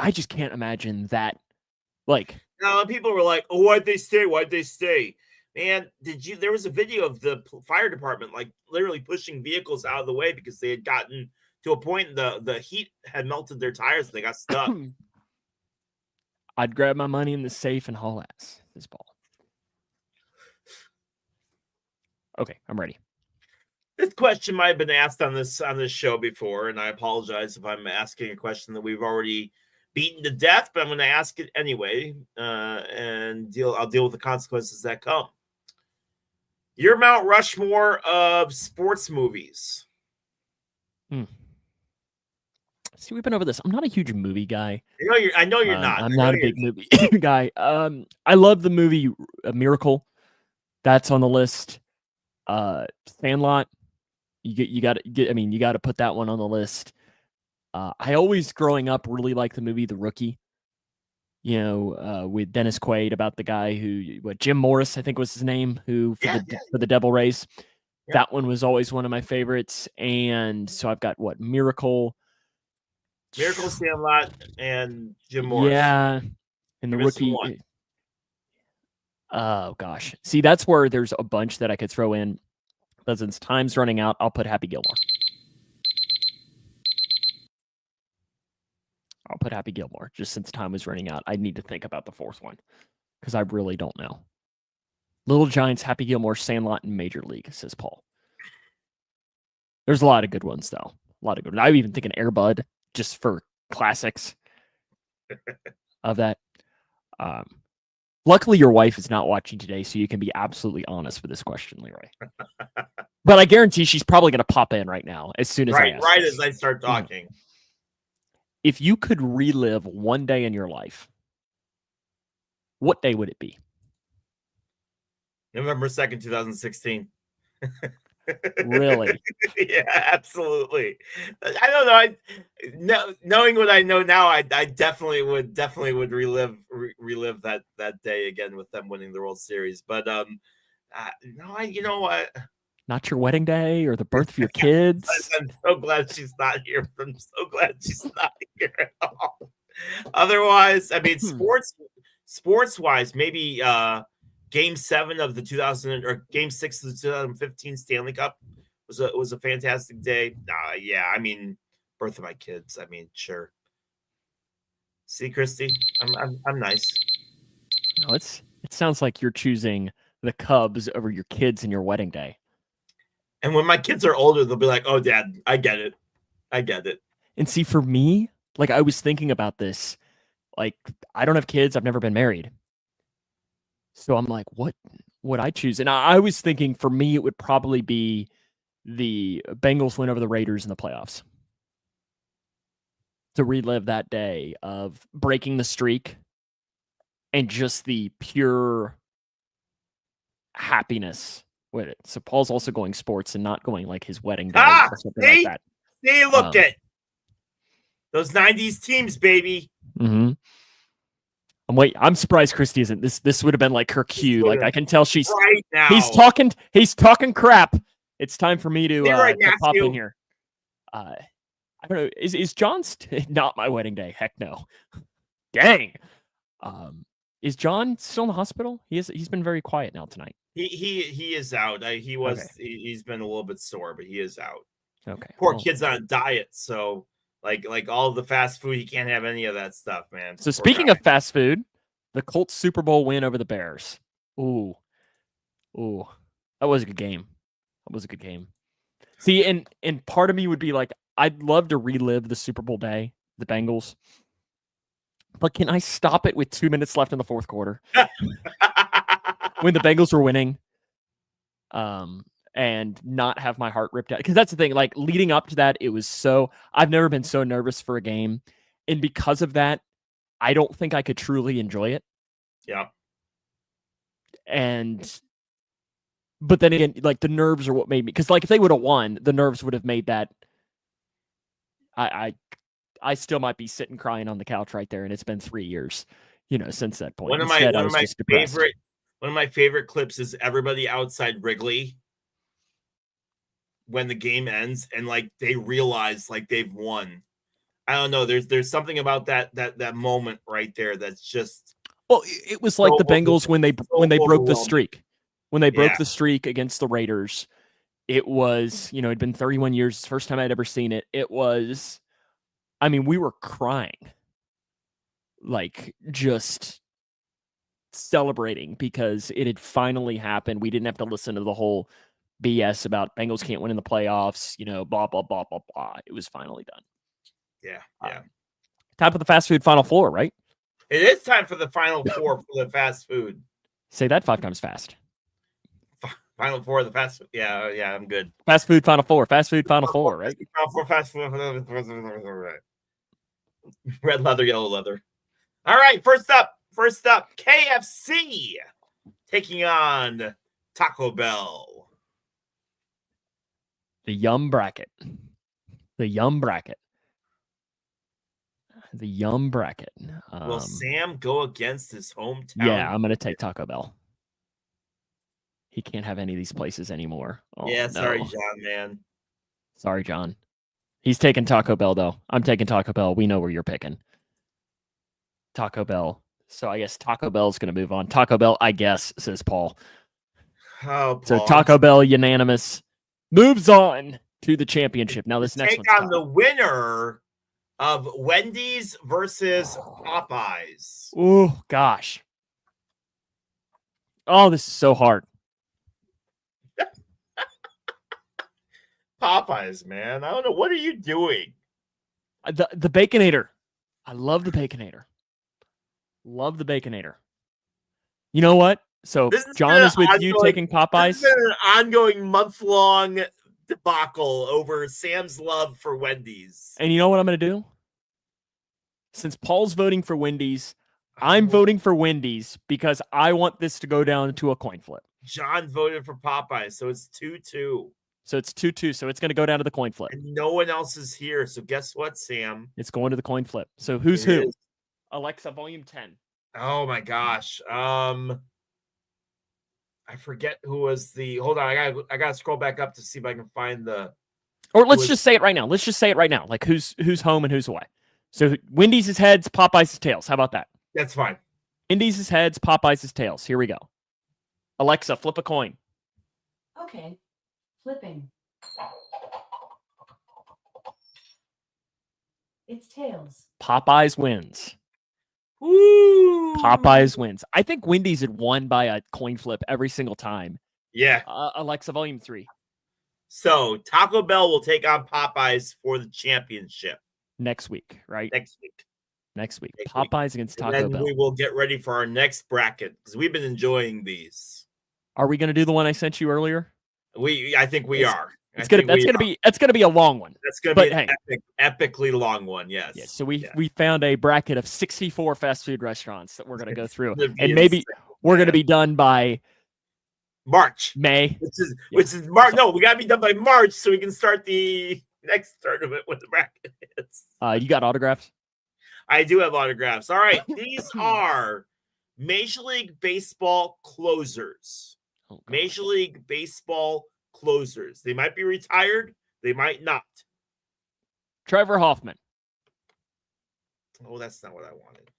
I just can't imagine that. Like, now people were like, "Oh, why'd they stay? Why'd they stay?" Man, there was a video of the fire department like literally pushing vehicles out of the way because they had gotten to a point the heat had melted their tires and they got stuck. I'd grab my money in the safe and haul ass this ball. Okay, I'm ready. This question might have been asked on this show before, and I apologize if I'm asking a question that we've already beaten to death, but I'm going to ask it anyway, and I'll deal with the consequences that come. Your Mount Rushmore of sports movies. See, we've been over this. I'm not a huge movie guy. I know you're not. I'm not a big movie guy. I love the movie Miracle. That's on the list. Sandlot. You got to put that one on the list. I always growing up really liked the movie The Rookie. With Dennis Quaid about the guy Jim Morris, I think was his name, who for the Devil Rays. Yeah. That one was always one of my favorites. And so I've got Miracle, Sandlot, and Jim Morris. Yeah, and The Rookie. Oh gosh, see, that's where there's a bunch that I could throw in. But since time's running out, I'll put Happy Gilmore. Just since time was running out. I need to think about the fourth one because I really don't know. Little Giants, Happy Gilmore, Sandlot, and Major League, says Paul. There's a lot of good ones, though. A lot of good ones. I'm even thinking Air Bud, just for classics of that. Luckily, your wife is not watching today, so you can be absolutely honest with this question, Leroy. But I guarantee she's probably going to pop in right now as soon as I ask right this. as I start talking. If you could relive one day in your life, what day would it be? November 2nd, 2016. Really? Yeah, absolutely. I don't know. Knowing what I know now, I definitely would relive that day again with them winning the World Series. But no, you know what? Not your wedding day or the birth of your kids. I'm so glad she's not here. I'm so glad she's not here at all. Otherwise, I mean, sports wise, maybe Game 7 of the 2000 or Game 6 of the 2015 Stanley Cup was a fantastic day. Yeah, I mean, birth of my kids. I mean, sure. See, Christy, I'm nice. No, it sounds like you're choosing the Cubs over your kids in your wedding day. And when my kids are older, they'll be like, "Oh, Dad, I get it. I get it." And see, for me, like I was thinking about this. Like, I don't have kids. I've never been married. So I'm like, what would I choose? And I was thinking for me, it would probably be the Bengals win over the Raiders in the playoffs. To relive that day of breaking the streak and just the pure happiness with it. So Paul's also going sports and not going like his wedding day or something like that. See, look at those 90s teams, baby. Mm-hmm. I'm surprised Christy isn't. This would have been like her cue. Like I can tell she's right now. He's talking crap. It's time for me to pop in here. I don't know. Is John's not my wedding day? Heck no. Dang. Is John still in the hospital? He's been very quiet now tonight. He is out. He's been a little bit sore, but he is out. Okay. Poor kid's on a diet, so like all the fast food, he can't have any of that stuff, man. So speaking of fast food, the Colts Super Bowl win over the Bears. Ooh. That was a good game. See, and part of me would be like, I'd love to relive the Super Bowl day, the Bengals. But can I stop it with 2 minutes left in the fourth quarter? When the Bengals were winning. And not have my heart ripped out. Because that's the thing, like leading up to that, I've never been so nervous for a game. And because of that, I don't think I could truly enjoy it. Yeah. But then again, like the nerves are what made me, because like if they would have won, the nerves would have made that. I still might be sitting crying on the couch right there, and it's been 3 years, since that point. One of my favorite clips is everybody outside Wrigley when the game ends and like they realize like they've won. I don't know. There's something about that moment right there that's just. Well, it was like the Bengals when they broke the streak. When they broke the streak against the Raiders, it was, it'd been 31 years. It's the first time I'd ever seen it. It was, I mean, we were crying. Like, just celebrating because it had finally happened. We didn't have to listen to the whole BS about Bengals can't win in the playoffs, blah, blah, blah, blah, blah. It was finally done. Yeah. Time for the fast food Final Four, right? It is time for the Final Four for the fast food. Say that 5 times fast. Final Four, the fast food. Yeah, I'm good. Fast food Final Four. Fast food Final Four, right? Final Four, fast food. Right. Red leather, yellow leather. All right, first up, KFC taking on Taco Bell. The Yum Bracket. Will Sam go against his hometown? Yeah, I'm going to take Taco Bell. He can't have any of these places anymore. Oh, yeah, sorry, no. John, man. Sorry, John. He's taking Taco Bell, though. I'm taking Taco Bell. We know where you're picking. Taco Bell. So I guess Taco Bell's going to move on. Taco Bell, I guess, says Paul. Oh, Paul. So Taco Bell, unanimous, moves on to the championship. Now this next take on the winner of Wendy's versus Popeyes. Oh, gosh. Oh, this is so hard. Popeyes, man. I don't know. What are you doing? The Baconator. I love the Baconator. Love the Baconator. You know what? So John is with you taking Popeyes. This has been an ongoing month-long debacle over Sam's love for Wendy's. And you know what I'm going to do? Since Paul's voting for Wendy's, I'm voting for Wendy's because I want this to go down to a coin flip. John voted for Popeyes, so it's 2-2. So it's 2-2, so it's going to go down to the coin flip. And no one else is here, so guess what, Sam? It's going to the coin flip. So who's who? Is. Alexa, volume 10. Oh my gosh. I forget who was the. Hold on, I gotta scroll back up to see if I can find the. Or let's just say it right now. Let's just say it right now. Like who's home and who's away. So Wendy's is heads, Popeyes is tails. How about that? That's fine. Wendy's is heads, Popeyes is tails. Here we go. Alexa, flip a coin. Okay, flipping. It's tails. Popeyes wins. Woo! Popeyes wins. I think Wendy's had won by a coin flip every single time. Yeah. Alexa, volume 3. So Taco Bell will take on Popeyes for the championship. Next week, right? Next week. Popeyes against Taco Bell. We will get ready for our next bracket because we've been enjoying these. Are we going to do the one I sent you earlier? I think we are. That's gonna be a long one. That's gonna be an epically long one. Yes. Yeah. So we found a bracket of 64 fast food restaurants that we're gonna go through, and maybe we're gonna be done by March, May, which is March. No, we gotta be done by March so we can start the next tournament with the brackets. You got autographs? I do have autographs. All right, these are Major League Baseball closers. Major League Baseball closers. They might be retired. They might not. Trevor Hoffman. Oh, that's not what I wanted.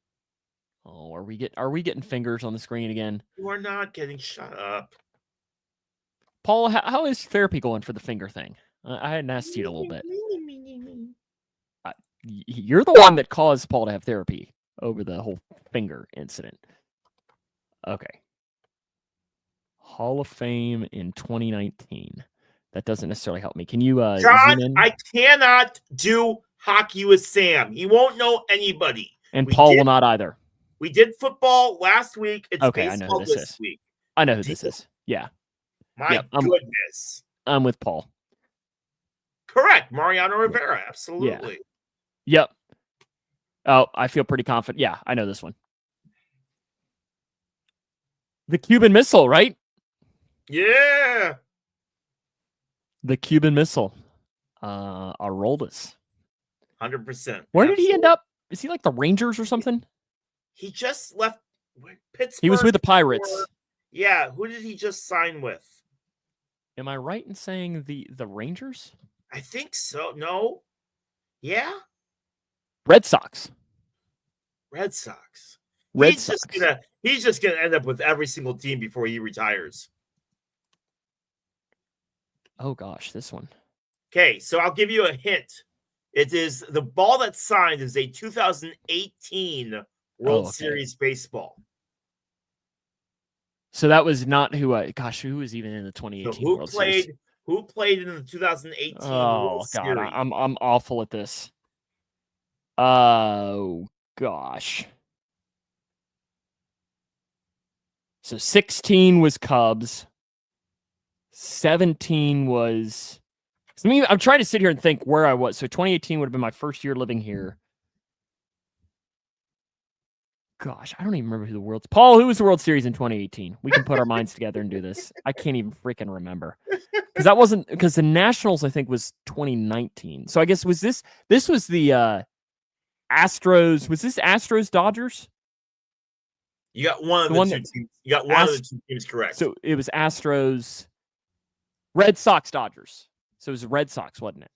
Oh, are we getting fingers on the screen again? You are not getting shut up. Paul, how is therapy going for the finger thing? I hadn't asked you a little bit. You're the one that caused Paul to have therapy over the whole finger incident. Okay. Hall of Fame in 2019. That doesn't necessarily help me. Can you John, I cannot do hockey with Sam. He won't know anybody. And Paul will not either. We did football last week. It's okay, baseball I know who this week. I know who this is. Yeah. My goodness. I'm with Paul. Correct. Mariano Rivera. Absolutely. Yeah. Yep. Oh, I feel pretty confident. Yeah, I know this one. The Cuban Missile, right? Yeah. The Cuban Missile. Aroldis. 100%. Where did he end up? Is he like the Rangers or something? He just left Pittsburgh. He was with the Pirates. Yeah. Who did he just sign with? Am I right in saying the Rangers? I think so. No. Yeah. Red Sox. He's just gonna end up with every single team before he retires. Oh gosh, this one. Okay, so I'll give you a hint. It is the ball that's signed is a 2018 World Series baseball. So that was not who was even in the 2018 World Series? Who played in the 2018 World Series? I'm awful at this. Oh gosh. So 16 was Cubs. 17 was. I'm trying to sit here and think where I was. So 2018 would have been my first year living here. Gosh, I don't even remember who the World. Paul, who was the World Series in 2018? We can put our minds together and do this. I can't even freaking remember because the Nationals I think was 2019. So I guess this was the Astros. Was this Astros Dodgers? You got one of the two teams. You got one of the two teams correct. So it was Astros, Red Sox, Dodgers. So it was Red Sox, wasn't it?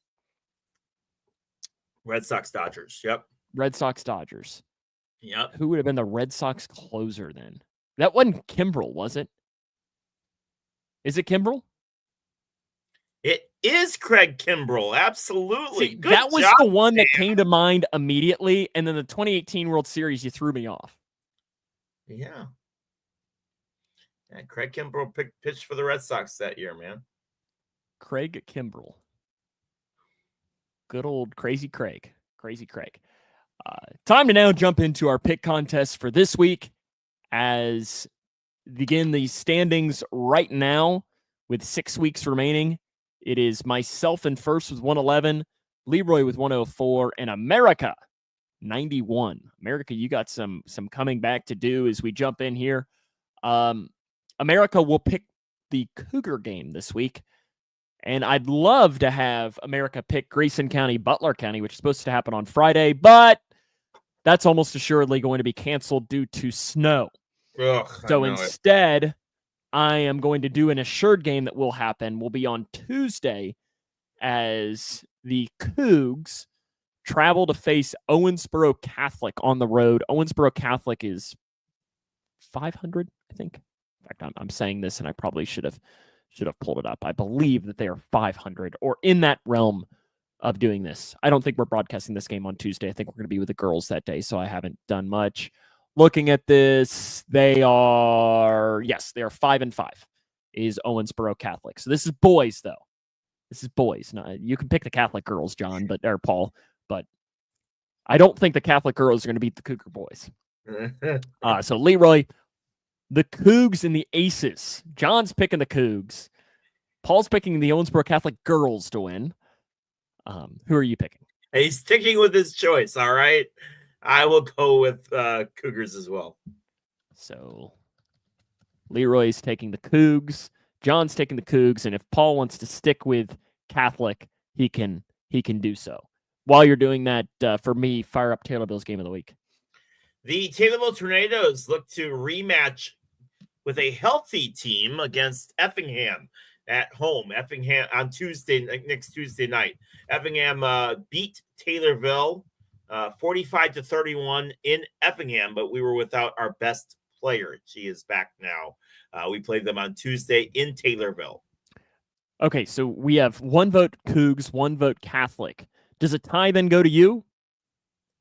Red Sox, Dodgers. Yep. Red Sox, Dodgers. Yep. Who would have been the Red Sox closer then? That wasn't Kimbrel, was it? Is it Kimbrel? It is Craig Kimbrel. Absolutely. See, that was the one that came to mind immediately. And then the 2018 World Series, you threw me off. Yeah. And Craig Kimbrell pitched for the Red Sox that year, man. Craig Kimbrell. Good old Crazy Craig. Crazy Craig. Time to now jump into our pick contest for this week as begin the standings right now with 6 weeks remaining. It is myself in first with 111, Leroy with 104, and America 91. America, you got some coming back to do as we jump in here. America will pick the Cougar game this week. And I'd love to have America pick Grayson County, Butler County, which is supposed to happen on Friday, but that's almost assuredly going to be canceled due to snow. Ugh, so instead, I am going to do an assured game that will happen. Will be on Tuesday as the Cougs travel to face Owensboro Catholic on the road. Owensboro Catholic is 500, I think. In fact, I'm saying this, and I probably should have pulled it up. I believe that they are 500 or in that realm of doing this. I don't think we're broadcasting this game on Tuesday. I think we're going to be with the girls that day, so I haven't done much. Looking at this, they are 5-5 is Owensboro Catholic. So this is boys, though. This is boys. Now, you can pick the Catholic girls, John, or Paul, but I don't think the Catholic girls are going to beat the Cougar boys. So Leroy, the Cougs and the Aces. John's picking the Cougs. Paul's picking the Owensboro Catholic girls to win. Who are you picking? He's sticking with his choice, all right? I will go with Cougars as well. So Leroy's taking the Cougs. John's taking the Cougs. And if Paul wants to stick with Catholic, he can do so. While you're doing that, for me, fire up Taylorville's game of the week. The Taylorville Tornadoes look to rematch with a healthy team against Effingham at home. Effingham on next Tuesday night. Effingham beat Taylorville 45-31 in Effingham, but we were without our best player. She is back now. We played them on Tuesday in Taylorville. Okay, so we have 1 vote Cougs, 1 vote Catholic. Does a tie then go to you?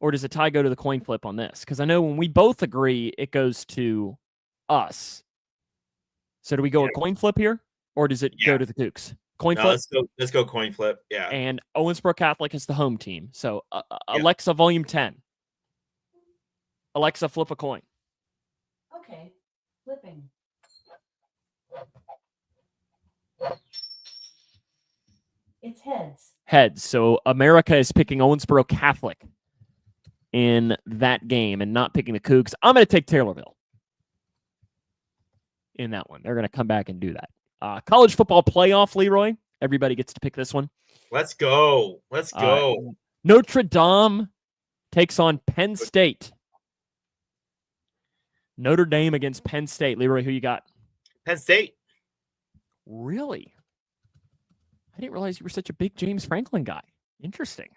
Or does a tie go to the coin flip on this? Because I know when we both agree, it goes to us. So do we go a coin flip here? Or does it go to the Cougs? Coin flip? Let's go coin flip, yeah. And Owensboro Catholic is the home team. So Alexa, volume 10. Alexa, flip a coin. Okay, flipping. It's heads. Heads. So America is picking Owensboro Catholic in that game and not picking the Cougs. I'm going to take Taylorville in that one. They're going to come back and do that. College football playoff, Leroy. Everybody gets to pick this one. Let's go. Notre Dame takes on Penn State. Notre Dame against Penn State. Leroy, who you got? Penn State. Really? I didn't realize you were such a big James Franklin guy. Interesting.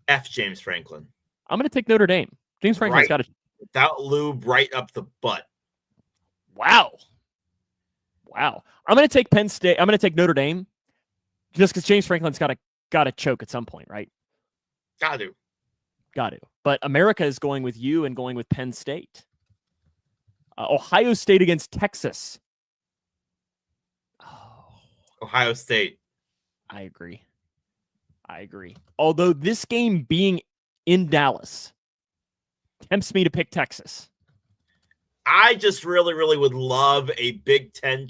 F James Franklin. I'm going to take Notre Dame. James Franklin's got a... Without lube right up the butt. Wow. I'm going to take Penn State. I'm going to take Notre Dame just because James Franklin's got to choke at some point, right? Got to. But America is going with you and going with Penn State. Ohio State against Texas. Ohio State. I agree. Although this game being in Dallas tempts me to pick Texas. I just really, really would love a Big Ten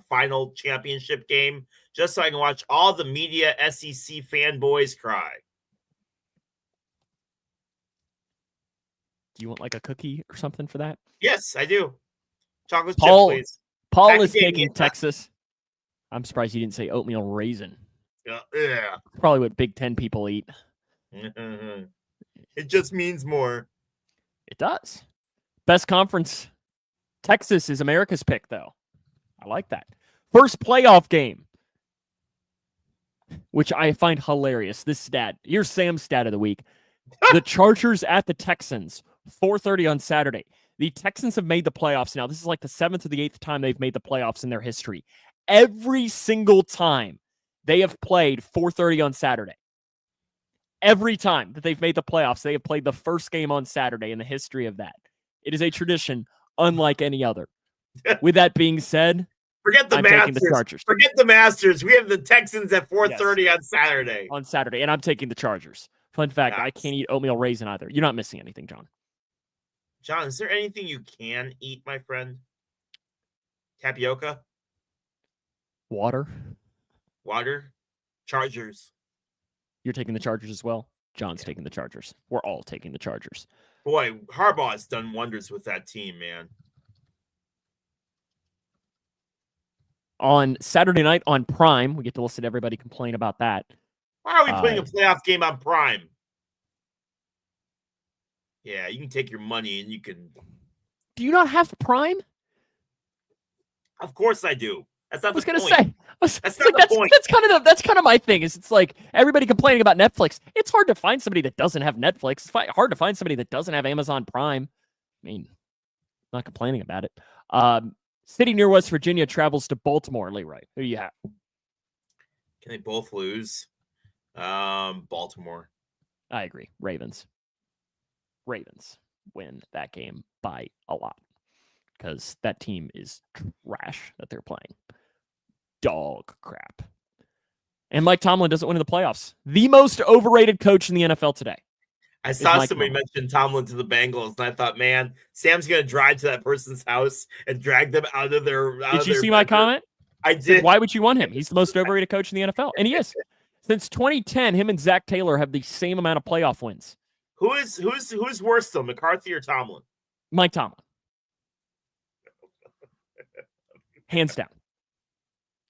final championship game just so I can watch all the media SEC fanboys cry. Do you want like a cookie or something for that? Yes, I do. Chocolate chip, please. Paul is taking Texas. I'm surprised you didn't say oatmeal raisin. Yeah. Probably what Big Ten people eat. It just means more. It does. Best conference. Texas is America's pick, though. I like that. First playoff game, which I find hilarious. This stat. Here's Sam's stat of the week. The Chargers at the Texans, 4:30 on Saturday. The Texans have made the playoffs now. This is like the 7th or the 8th time they've made the playoffs in their history. Every single time they have played 4:30 on Saturday. Every time that they've made the playoffs, they have played the first game on Saturday in the history of that. It is a tradition unlike any other. With that being said, forget the I'm Masters. taking the Chargers. Forget the Masters. We have the Texans at 4:30 on Saturday. On Saturday, and I'm taking the Chargers. Fun fact, I can't eat oatmeal raisin either. You're not missing anything, John. John, is there anything you can eat, my friend? Tapioca? Water? Chargers. You're taking the Chargers as well? John's taking the Chargers. We're all taking the Chargers. Boy, Harbaugh's done wonders with that team, man. On Saturday night on Prime, we get to listen to everybody complain about that. Why are we putting a playoff game on Prime? Yeah, you can take your money and you can. Do you not have Prime? Of course I do. That's not the point. I was going to say. That's not the point. That's kind of my thing. Is it's like everybody complaining about Netflix. It's hard to find somebody that doesn't have Netflix. It's hard to find somebody that doesn't have Amazon Prime. I mean, I'm not complaining about it. City near West Virginia travels to Baltimore. Leroy, who do you have? Can they both lose? Baltimore. I agree. Ravens win that game by a lot because that team is trash that they're playing. Dog crap. And Mike Tomlin doesn't win in the playoffs. The most overrated coach in the NFL today. I saw somebody mention Tomlin to the Bengals, and I thought, man, Sam's going to drive to that person's house and drag them out of their. Did you see my comment? I did. Why would you want him? He's the most overrated coach in the NFL, and he is. Since 2010, him and Zach Taylor have the same amount of playoff wins. Who's worse though, McCarthy or Tomlin? Mike Tomlin, hands down,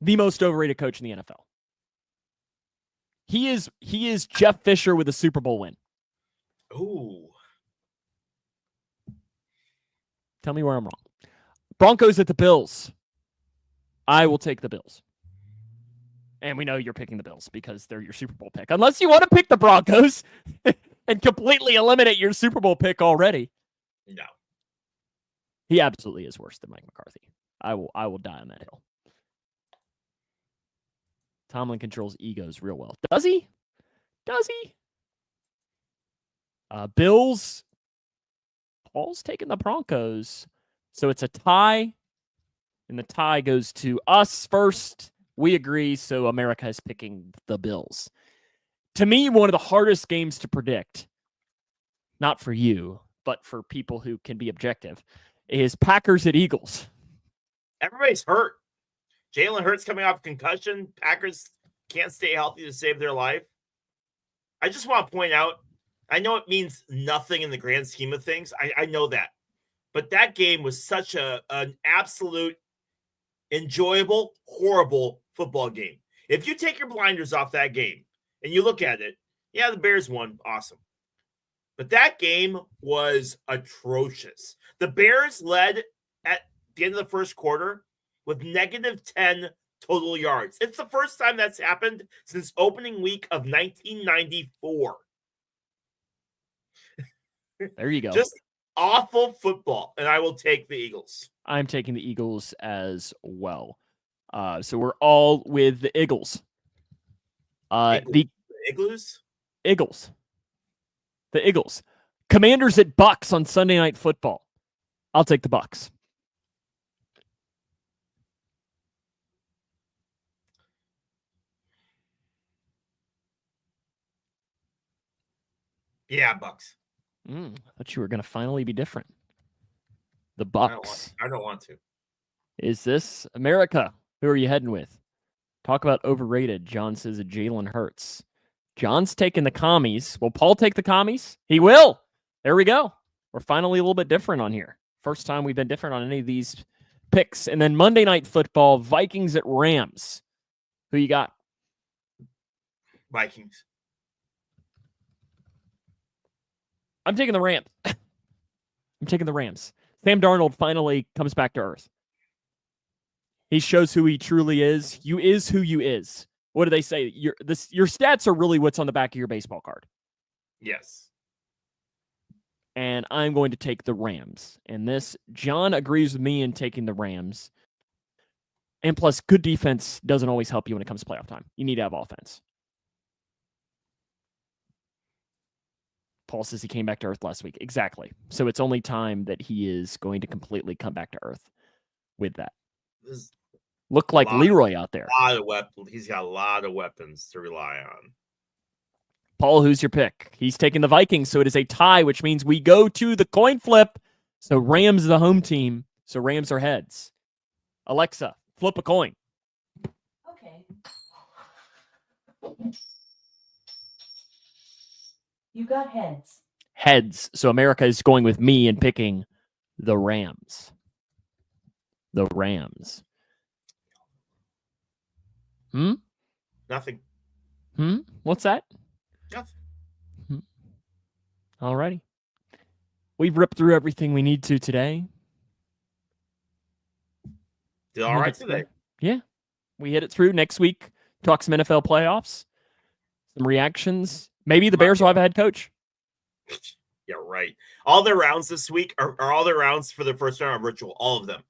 the most overrated coach in the NFL. He is Jeff Fisher with a Super Bowl win. Ooh. Tell me where I'm wrong. Broncos at the Bills. I will take the Bills. And we know you're picking the Bills because they're your Super Bowl pick. Unless you want to pick the Broncos and completely eliminate your Super Bowl pick already. No. He absolutely is worse than Mike McCarthy. I will die on that hill. Tomlin controls egos real well. Does he? Bills. Paul's taking the Broncos. So it's a tie. And the tie goes to us first. We agree. So America is picking the Bills. To me, one of the hardest games to predict, not for you, but for people who can be objective, is Packers at Eagles. Everybody's hurt. Jalen Hurts coming off concussion. Packers can't stay healthy to save their life. I just want to point out, I know it means nothing in the grand scheme of things. I know that. But that game was such an absolute enjoyable, horrible football game. If you take your blinders off that game and you look at it, yeah, the Bears won. Awesome. But that game was atrocious. The Bears led at the end of the first quarter with -10 total yards. It's the first time that's happened since opening week of 1994. There you go. Just awful football, and I will take the Eagles. I'm taking the Eagles as well. So we're all with the Eagles. The Igloos? Eagles. The Eagles. Commanders at Bucks on Sunday Night Football. I'll take the Bucks. Yeah, Bucks. I thought you were going to finally be different. The Bucks. I don't want to. Is this America? Who are you heading with? Talk about overrated. John says Jalen Hurts. John's taking the commies. Will Paul take the commies? He will. There we go. We're finally a little bit different on here. First time we've been different on any of these picks. And then Monday Night Football, Vikings at Rams. Who you got? Vikings. I'm taking the Rams. I'm taking the Rams. Sam Darnold finally comes back to earth. He shows who he truly is. You is who you is. What do they say? Your stats are really what's on the back of your baseball card. Yes. And I'm going to take the Rams. And this, John agrees with me in taking the Rams. And plus, good defense doesn't always help you when it comes to playoff time. You need to have offense. Paul says he came back to earth last week. Exactly. So it's only time that he is going to completely come back to earth. with that. There's Look like Leroy out there. A lot of weapons. He's got a lot of weapons to rely on. Paul, who's your pick? He's taking the Vikings, so it is a tie, which means we go to the coin flip. So Rams the home team. So Rams are heads. Alexa, flip a coin. Okay. You got heads. Heads. So America is going with me and picking the Rams. The Rams. Nothing. What's that? Nothing. All righty. We've ripped through everything we need to today. Did all right today. Yeah. We hit it through. Next week, talk some NFL playoffs, some reactions. Maybe the Bears will have a head coach. Yeah, right. All their rounds this week are all their rounds for the first round are virtual. All of them.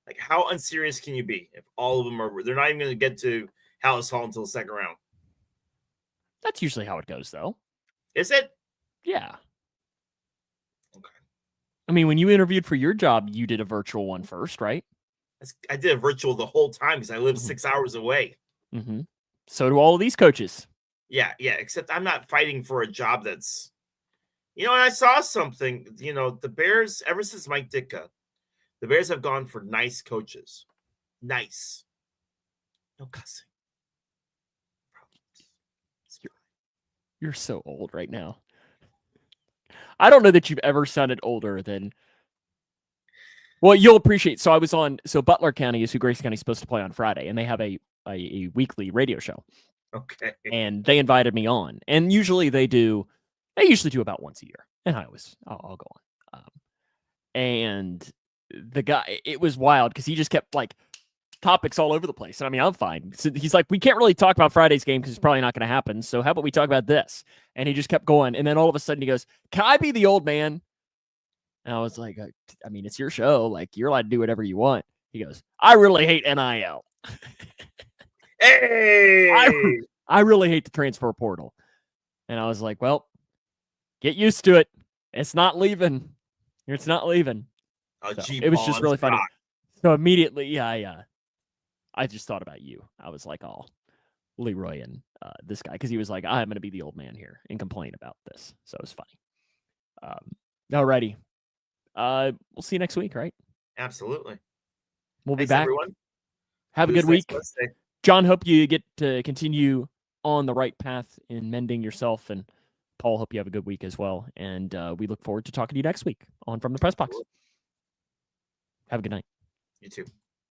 Like, how unserious can you be if all of them are? They're not even going to get to Hallis Hall until the second round. That's usually how it goes, though. Is it? Yeah. Okay. I mean, when you interviewed for your job, you did a virtual one first, right? I did a virtual the whole time because I live 6 hours away. Mm-hmm. So do all of these coaches. Yeah. Except I'm not fighting for a job that's, and I saw something, the Bears, ever since Mike Ditka, the Bears have gone for nice coaches. Nice. No cussing. You're so old right now. I don't know that you've ever sounded older than. Well, you'll appreciate. So Butler County is who Grayson County is supposed to play on Friday, and they have a weekly radio show. Okay. And they invited me on, and usually they usually do about once a year, and I'll go on. And the guy, it was wild because he just kept like topics all over the place. And I mean, I'm fine. So he's like, we can't really talk about Friday's game because it's probably not going to happen. So how about we talk about this? And he just kept going. And then all of a sudden he goes, can I be the old man? And I was like, I mean, it's your show. Like, you're allowed to do whatever you want. He goes, I really hate NIL. Hey! I really hate the transfer portal. And I was like, well, get used to it. It's not leaving. It's not leaving. So it was just really funny. So immediately, I just thought about you. I was like, oh, Leroy and this guy, because he was like, I'm going to be the old man here and complain about this. So it was funny. Alrighty. We'll see you next week, right? Absolutely. We'll be back. Everyone. Have a good week. John, hope you get to continue on the right path in mending yourself. And Paul, hope you have a good week as well. And we look forward to talking to you next week on From the Pressbox. Have a good night. You too.